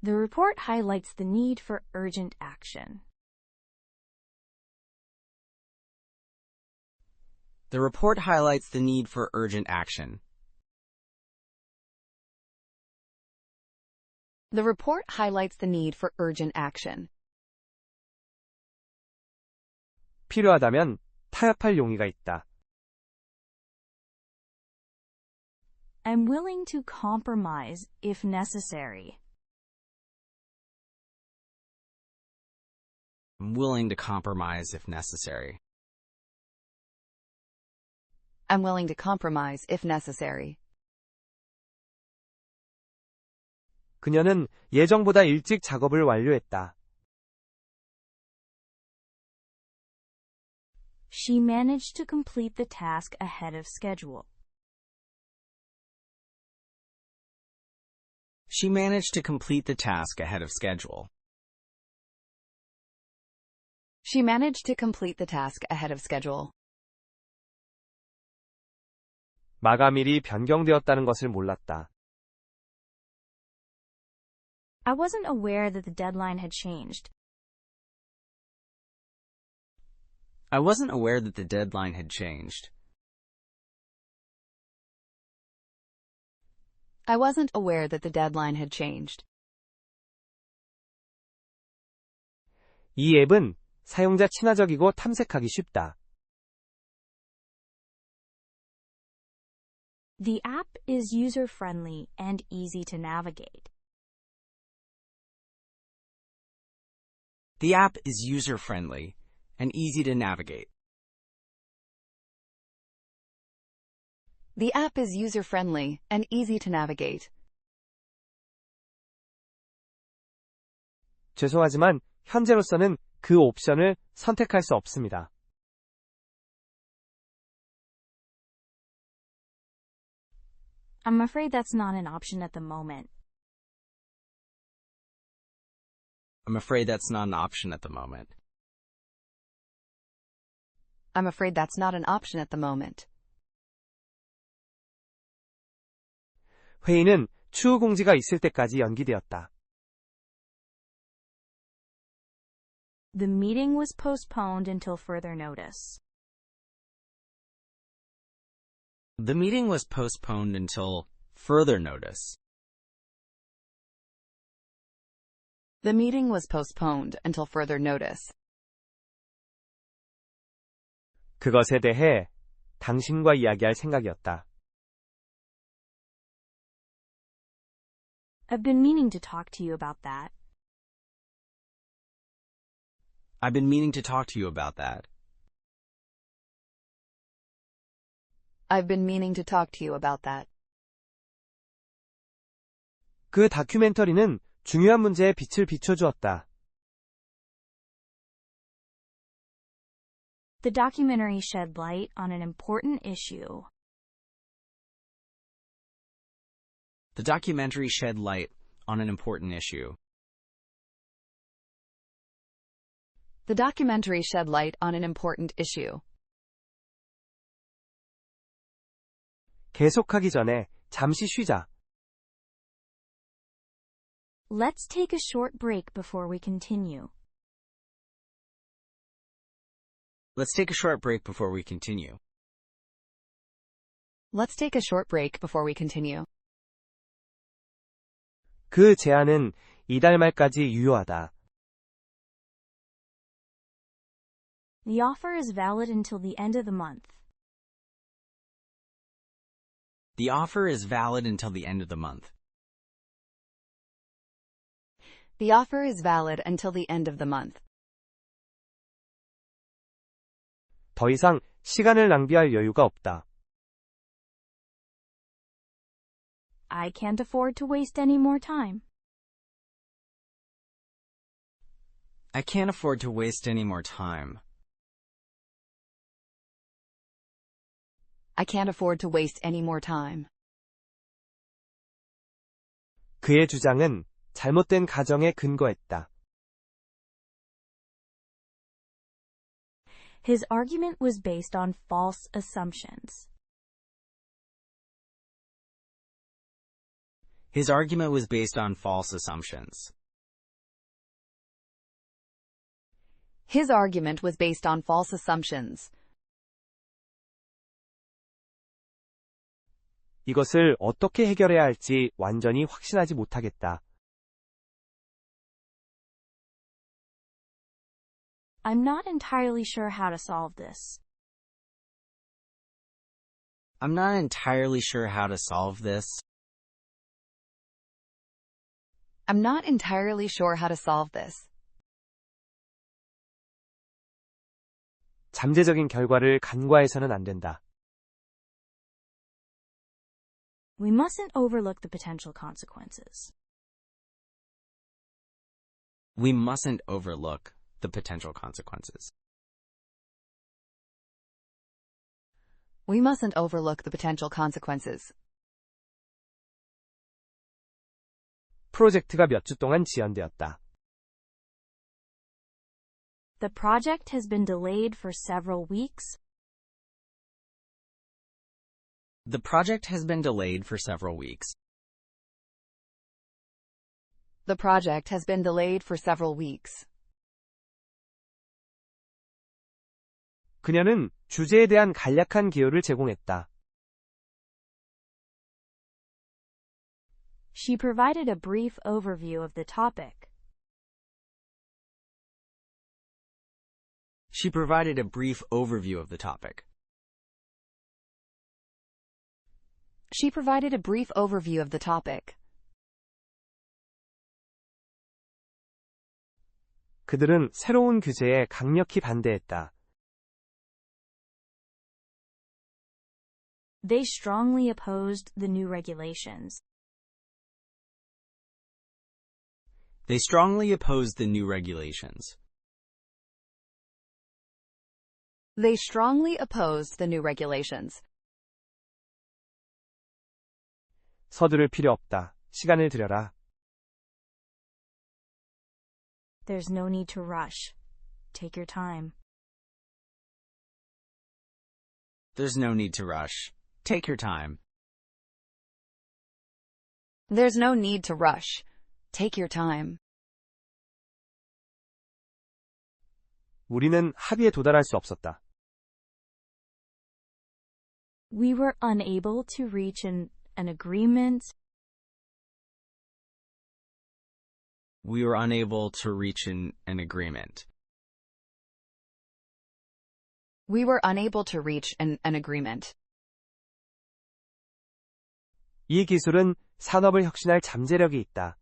The report highlights the need for urgent action. The report highlights the need for urgent action. The report highlights the need for urgent action. 필요하다면 타협할 용의가 있다. I'm willing to compromise if necessary. I'm willing to compromise if necessary. I'm willing to compromise if necessary. 그녀는 예정보다 일찍 작업을 완료했다. She managed to complete the task ahead of schedule. She managed to complete the task ahead of schedule. She managed to complete the task ahead of schedule. 마감일이 변경되었다는 것을 몰랐다. I wasn't aware that the deadline had changed. I wasn't aware that the deadline had changed. I wasn't aware that the deadline had changed. 이 앱은 사용자 친화적이고 탐색하기 쉽다. The app is user-friendly and easy to navigate. The app is user-friendly and easy to navigate. The app is user-friendly and easy to navigate. 죄송하지만 현재로서는 그 옵션을 선택할 수 없습니다. I'm afraid that's not an option at the moment. I'm afraid that's not an option at the moment. I'm afraid that's not an option at the moment. 회의는 추후 공지가 있을 때까지 연기되었다. The meeting was postponed until further notice. The meeting was postponed until further notice. The meeting was postponed until further notice. 그것에 대해 당신과 이야기할 생각이었다. I've been meaning to talk to you about that. I've been meaning to talk to you about that. I've been meaning to talk to you about that. 그 다큐멘터리는 중요한 문제에 빛을 비춰주었다. The documentary shed light on an important issue. The documentary shed light on an important issue. The documentary shed light on an important issue. 계속하기 전에 잠시 쉬자. Let's take a short break before we continue. Let's take a short break before we continue. Let's take a short break before we continue. 그 제안은 이달 말까지 유효하다. The offer is valid until the end of the month. The offer is valid until the end of the month. The offer is valid until the end of the month. 더 이상 시간을 낭비할 여유가 없다. I can't afford to waste any more time. I can't afford to waste any more time. I can't afford to waste any more time. 그의 주장은 잘못된 가정에 근거했다. His argument was based on false assumptions. His argument was based on false assumptions. His argument was based on false assumptions. 이것을 어떻게 해결해야 할지 완전히 확신하지 못하겠다. I'm not entirely sure how to solve this. I'm not entirely sure how to solve this. I'm not entirely sure how to solve this. 잠재적인 결과를 간과해서는 안 된다. We mustn't overlook the potential consequences. We mustn't overlook the potential consequences. We mustn't overlook the potential consequences. 프로젝트가 몇 주 동안 지연되었다. The project has been delayed for several weeks. The project has been delayed for several weeks. The project has been delayed for several weeks. 그녀는 주제에 대한 간략한 기호를 제공했다. She provided a brief overview of the topic. She provided a brief overview of the topic. She provided a brief overview of the topic. 그들은 새로운 규제에 강력히 반대했다. They strongly opposed the new regulations. They strongly opposed the new regulations. They strongly opposed the new regulations. 서두를 필요 없다. 시간을 들여라. There's no need to rush. Take your time. There's no need to rush. Take your time. There's no need to rush. Take your time. 우리는 합의에 도달할 수 없었다. We were unable to reach an agreement. We were unable to reach an agreement. We were unable to reach an agreement. 이 기술은 산업을 혁신할 잠재력이 있다.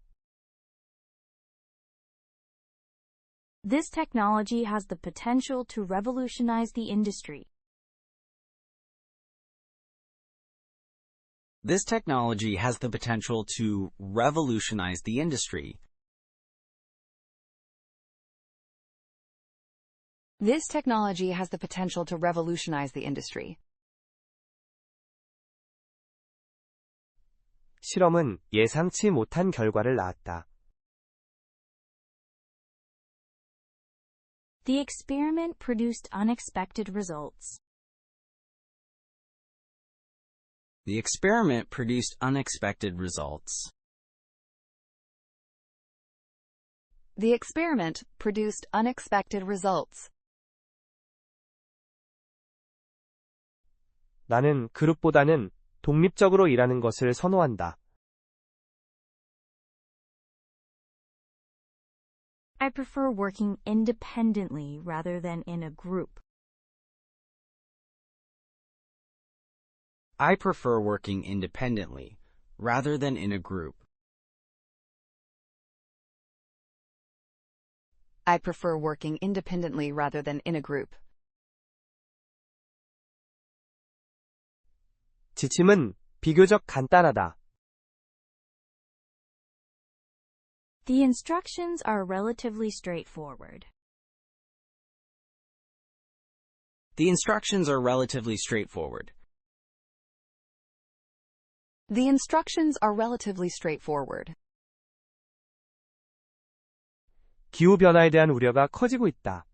This technology has the potential to revolutionize the industry. This technology has the potential to revolutionize the industry. This technology has the potential to revolutionize the industry. 실험은 예상치 못한 결과를 낳았다. The experiment produced unexpected results. The experiment produced unexpected results. The experiment produced unexpected results. 나는 그룹보다는 독립적으로 일하는 것을 선호한다. I prefer working independently rather than in a group. I prefer working independently rather than in a group. I prefer working independently rather than in a group. 지침은 비교적 간단하다. The instructions are relatively straightforward. The instructions are relatively straightforward. The instructions are relatively straightforward. 기후변화에 대한 우려가 커지고 있다.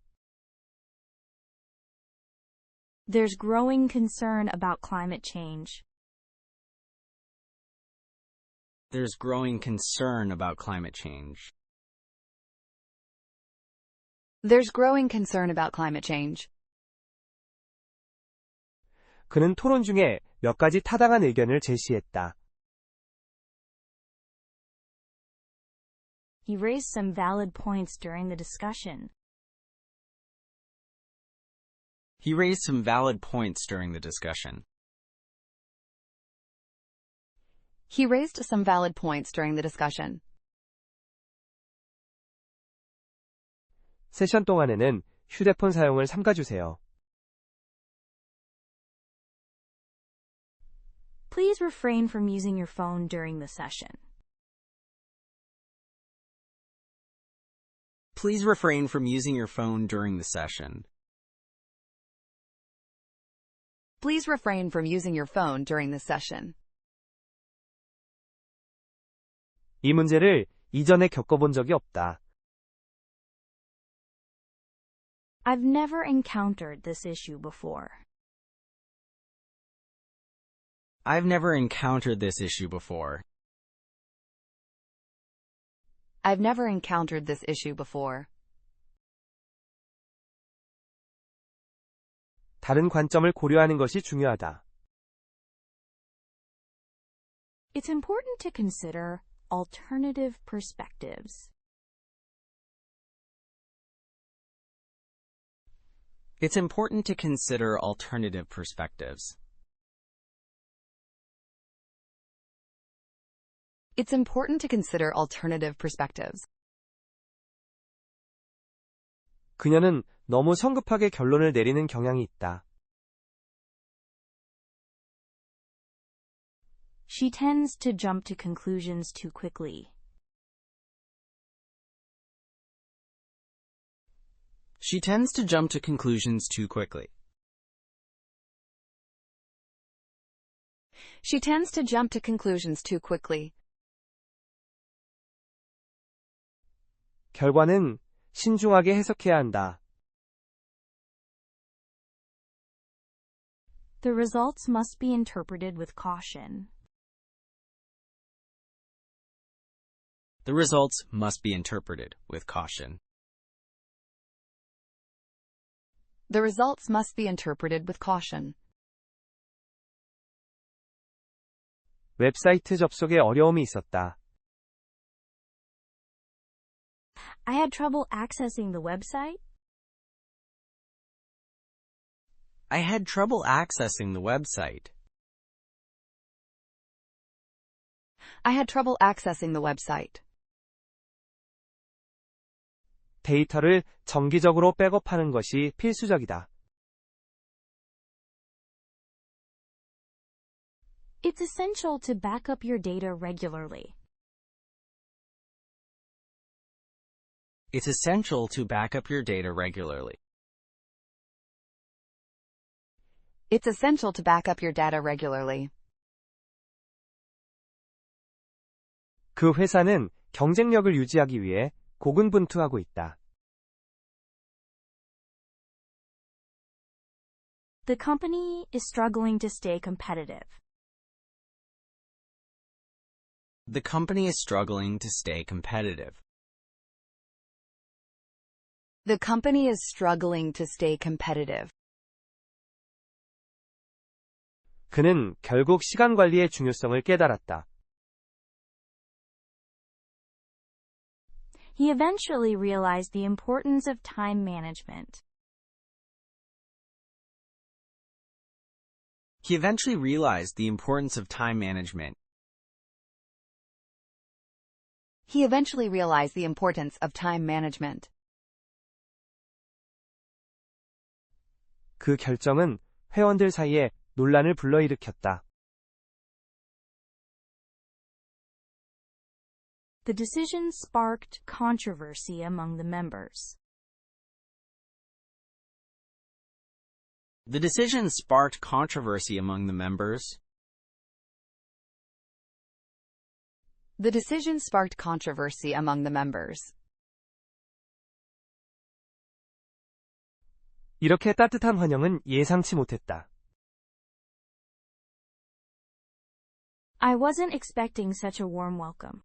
There's growing concern about climate change. There's growing concern about climate change. There's growing concern about climate change. 그는 토론 중에 몇 가지 타당한 의견을 제시했다. He raised some valid points during the discussion. He raised some valid points during the discussion. He raised some valid points during the discussion. 세션 동안에는 휴대폰 사용을 삼가주세요. Please refrain from using your phone during the session. Please refrain from using your phone during the session. Please refrain from using your phone during the session. 이 문제를 이전에 겪어본 적이 없다. I've never encountered this issue before. I've never encountered this issue before. I've never encountered this issue before. 다른 관점을 고려하는 것이 중요하다. It's important to consider alternative perspectives. It's important to consider alternative perspectives. It's important to consider alternative perspectives. 그녀는 너무 성급하게 결론을 내리는 경향이 있다. She tends to jump to conclusions too quickly. She tends to jump to conclusions too quickly. She tends to jump to conclusions too quickly. 결과는 신중하게 해석해야 한다. The results must be interpreted with caution. The results must be interpreted with caution. The results must be interpreted with caution. 웹사이트 접속에 어려움이 있었다. I had trouble accessing the website. I had trouble accessing the website. I had trouble accessing the website. 데이터를 정기적으로 백업하는 것이 필수적이다. It's essential to back up your data regularly. It's essential to back up your data regularly. It's essential to back up your data regularly. 그 회사는 경쟁력을 유지하기 위해 고군분투하고 있다. The company is struggling to stay competitive. The company is struggling to stay competitive. The company is struggling to stay competitive. 그는 결국 시간 관리의 중요성을 깨달았다. He eventually realized the importance of time management. He eventually realized the importance of time management. He eventually realized the importance of time management. 그 결정은 회원들 사이에 논란을 불러일으켰다. The decision sparked controversy among the members. The decision sparked controversy among the members. The decision sparked controversy among the members. 이렇게 따뜻한 환영은 예상치 못했다. I wasn't expecting such a warm welcome.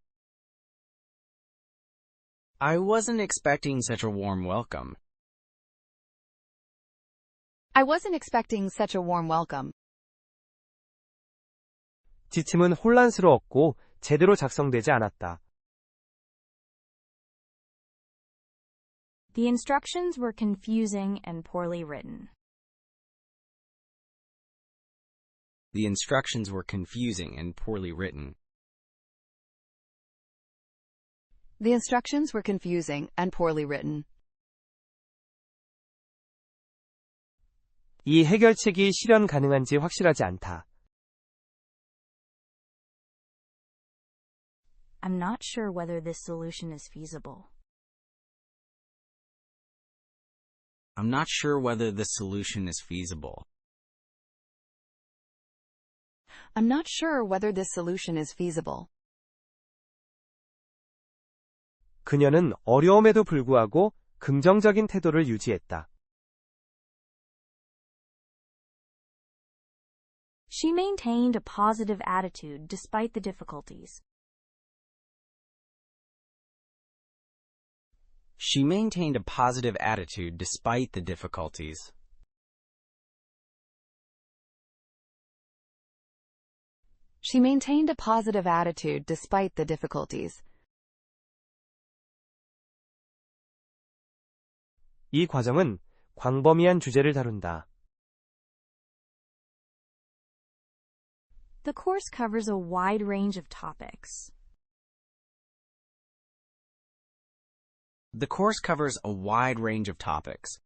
I wasn't expecting such a warm welcome. I wasn't expecting such a warm welcome. 지침은 혼란스러웠고 제대로 작성되지 않았다. The instructions were confusing and poorly written. The instructions were confusing and poorly written. The instructions were confusing and poorly written. 이 해결책이 실현 가능한지 확실하지 않다. I'm not sure whether this solution is feasible. I'm not sure whether this solution is feasible. I'm not sure whether this solution is feasible. 그녀는 어려움에도 불구하고 긍정적인 태도를 유지했다. She maintained a positive attitude despite the difficulties. She maintained a positive attitude despite the difficulties. She maintained a positive attitude despite the difficulties. 이 과정은 광범위한 주제를 다룬다. The course covers a wide range of topics. The course covers a wide range of topics.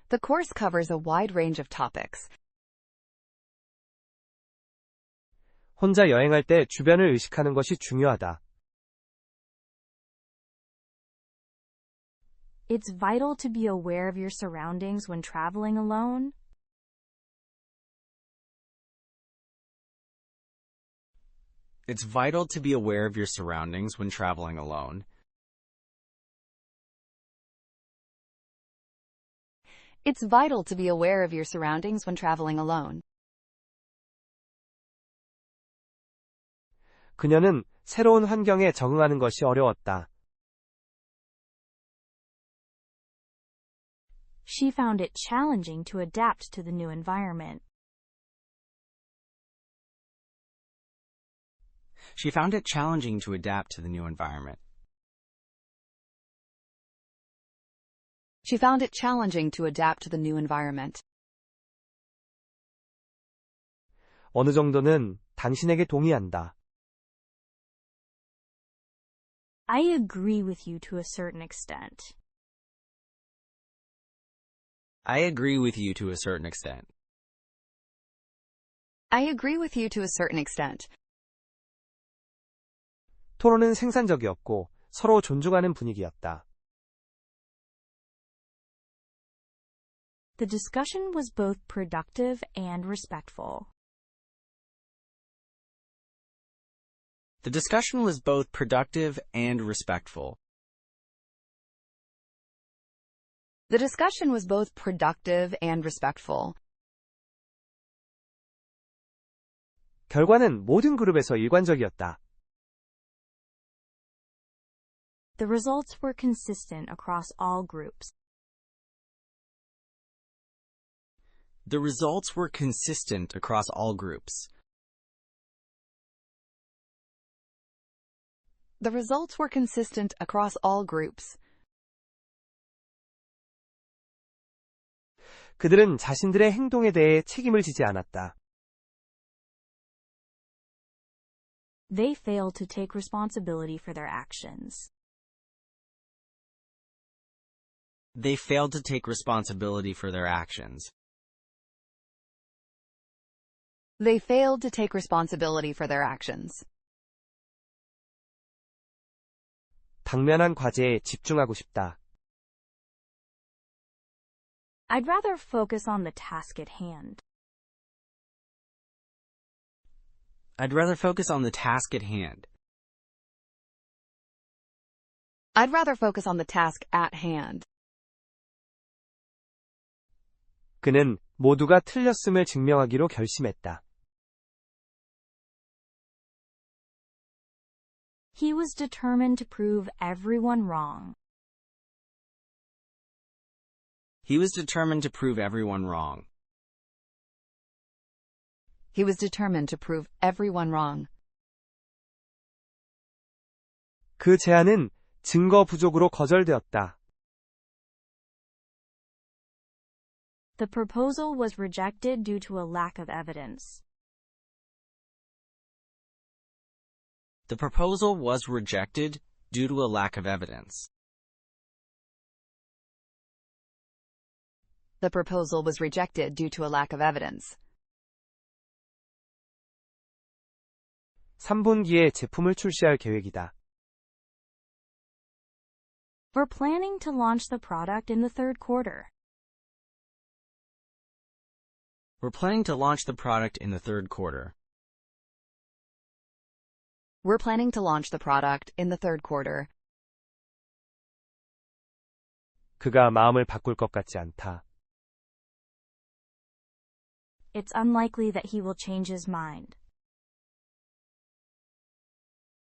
The course covers a wide range of topics. 혼자 여행할 때 주변을 의식하는 것이 중요하다. It's vital to be aware of your surroundings when traveling alone. It's vital to be aware of your surroundings when traveling alone. It's vital to be aware of your surroundings when traveling alone. 그녀는 새로운 환경에 적응하는 것이 어려웠다. She found it challenging to adapt to the new environment. She found it challenging to adapt to the new environment. She found it challenging to adapt to the new environment. 어느 정도는 당신에게 동의한다. I agree with you to a certain extent. I agree with you to a certain extent. I agree with you to a certain extent. 토론은 생산적이었고 서로 존중하는 분위기였다. The discussion was both productive and respectful. The discussion was both productive and respectful. The discussion was both productive and respectful. 결과는 모든 그룹에서 일관적이었다. The results were consistent across all groups. The results were consistent across all groups. The results were consistent across all groups. 그들은 자신들의 행동에 대해 책임을 지지 않았다. They failed to take responsibility for their actions. They failed to take responsibility for their actions. They failed to take responsibility for their actions. 당면한 과제에 집중하고 싶다. I'd rather focus on the task at hand. I'd rather focus on the task at hand. I'd rather focus on the task at hand. 그는 모두가 틀렸음을 증명하기로 결심했다. He was determined to prove everyone wrong. He was determined to prove everyone wrong. He was determined to prove everyone wrong. 그 제안은 증거 부족으로 거절되었다. The proposal was rejected due to a lack of evidence. The proposal was rejected due to a lack of evidence. The proposal was rejected due to a lack of evidence. 3분기에 제품을 출시할 계획이다. We're planning to launch the product in the third quarter. We're planning to launch the product in the third quarter. We're planning to launch the product in the third quarter. 그가 마음을 바꿀 것 같지 않다. It's unlikely that he will change his mind.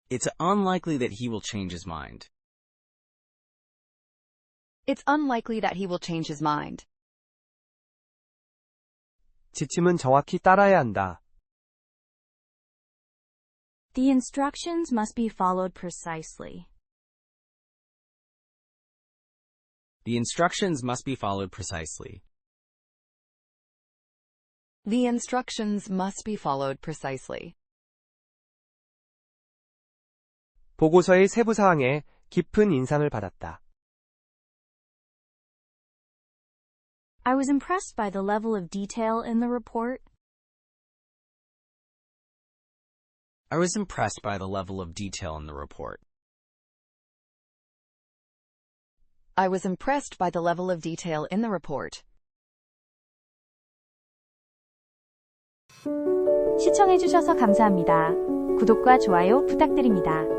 It's unlikely that he will change his mind. It's unlikely that he will change his mind. 지침은 정확히 따라야 한다. The instructions must be followed precisely. The instructions must be followed precisely. The instructions must be followed precisely. 보고서의 세부 사항에 깊은 인상을 받았다. I was impressed by the level of detail in the report. I was impressed by the level of detail in the report. I was impressed by the level of detail in the report. 시청해주셔서 감사합니다. 구독과 좋아요 부탁드립니다.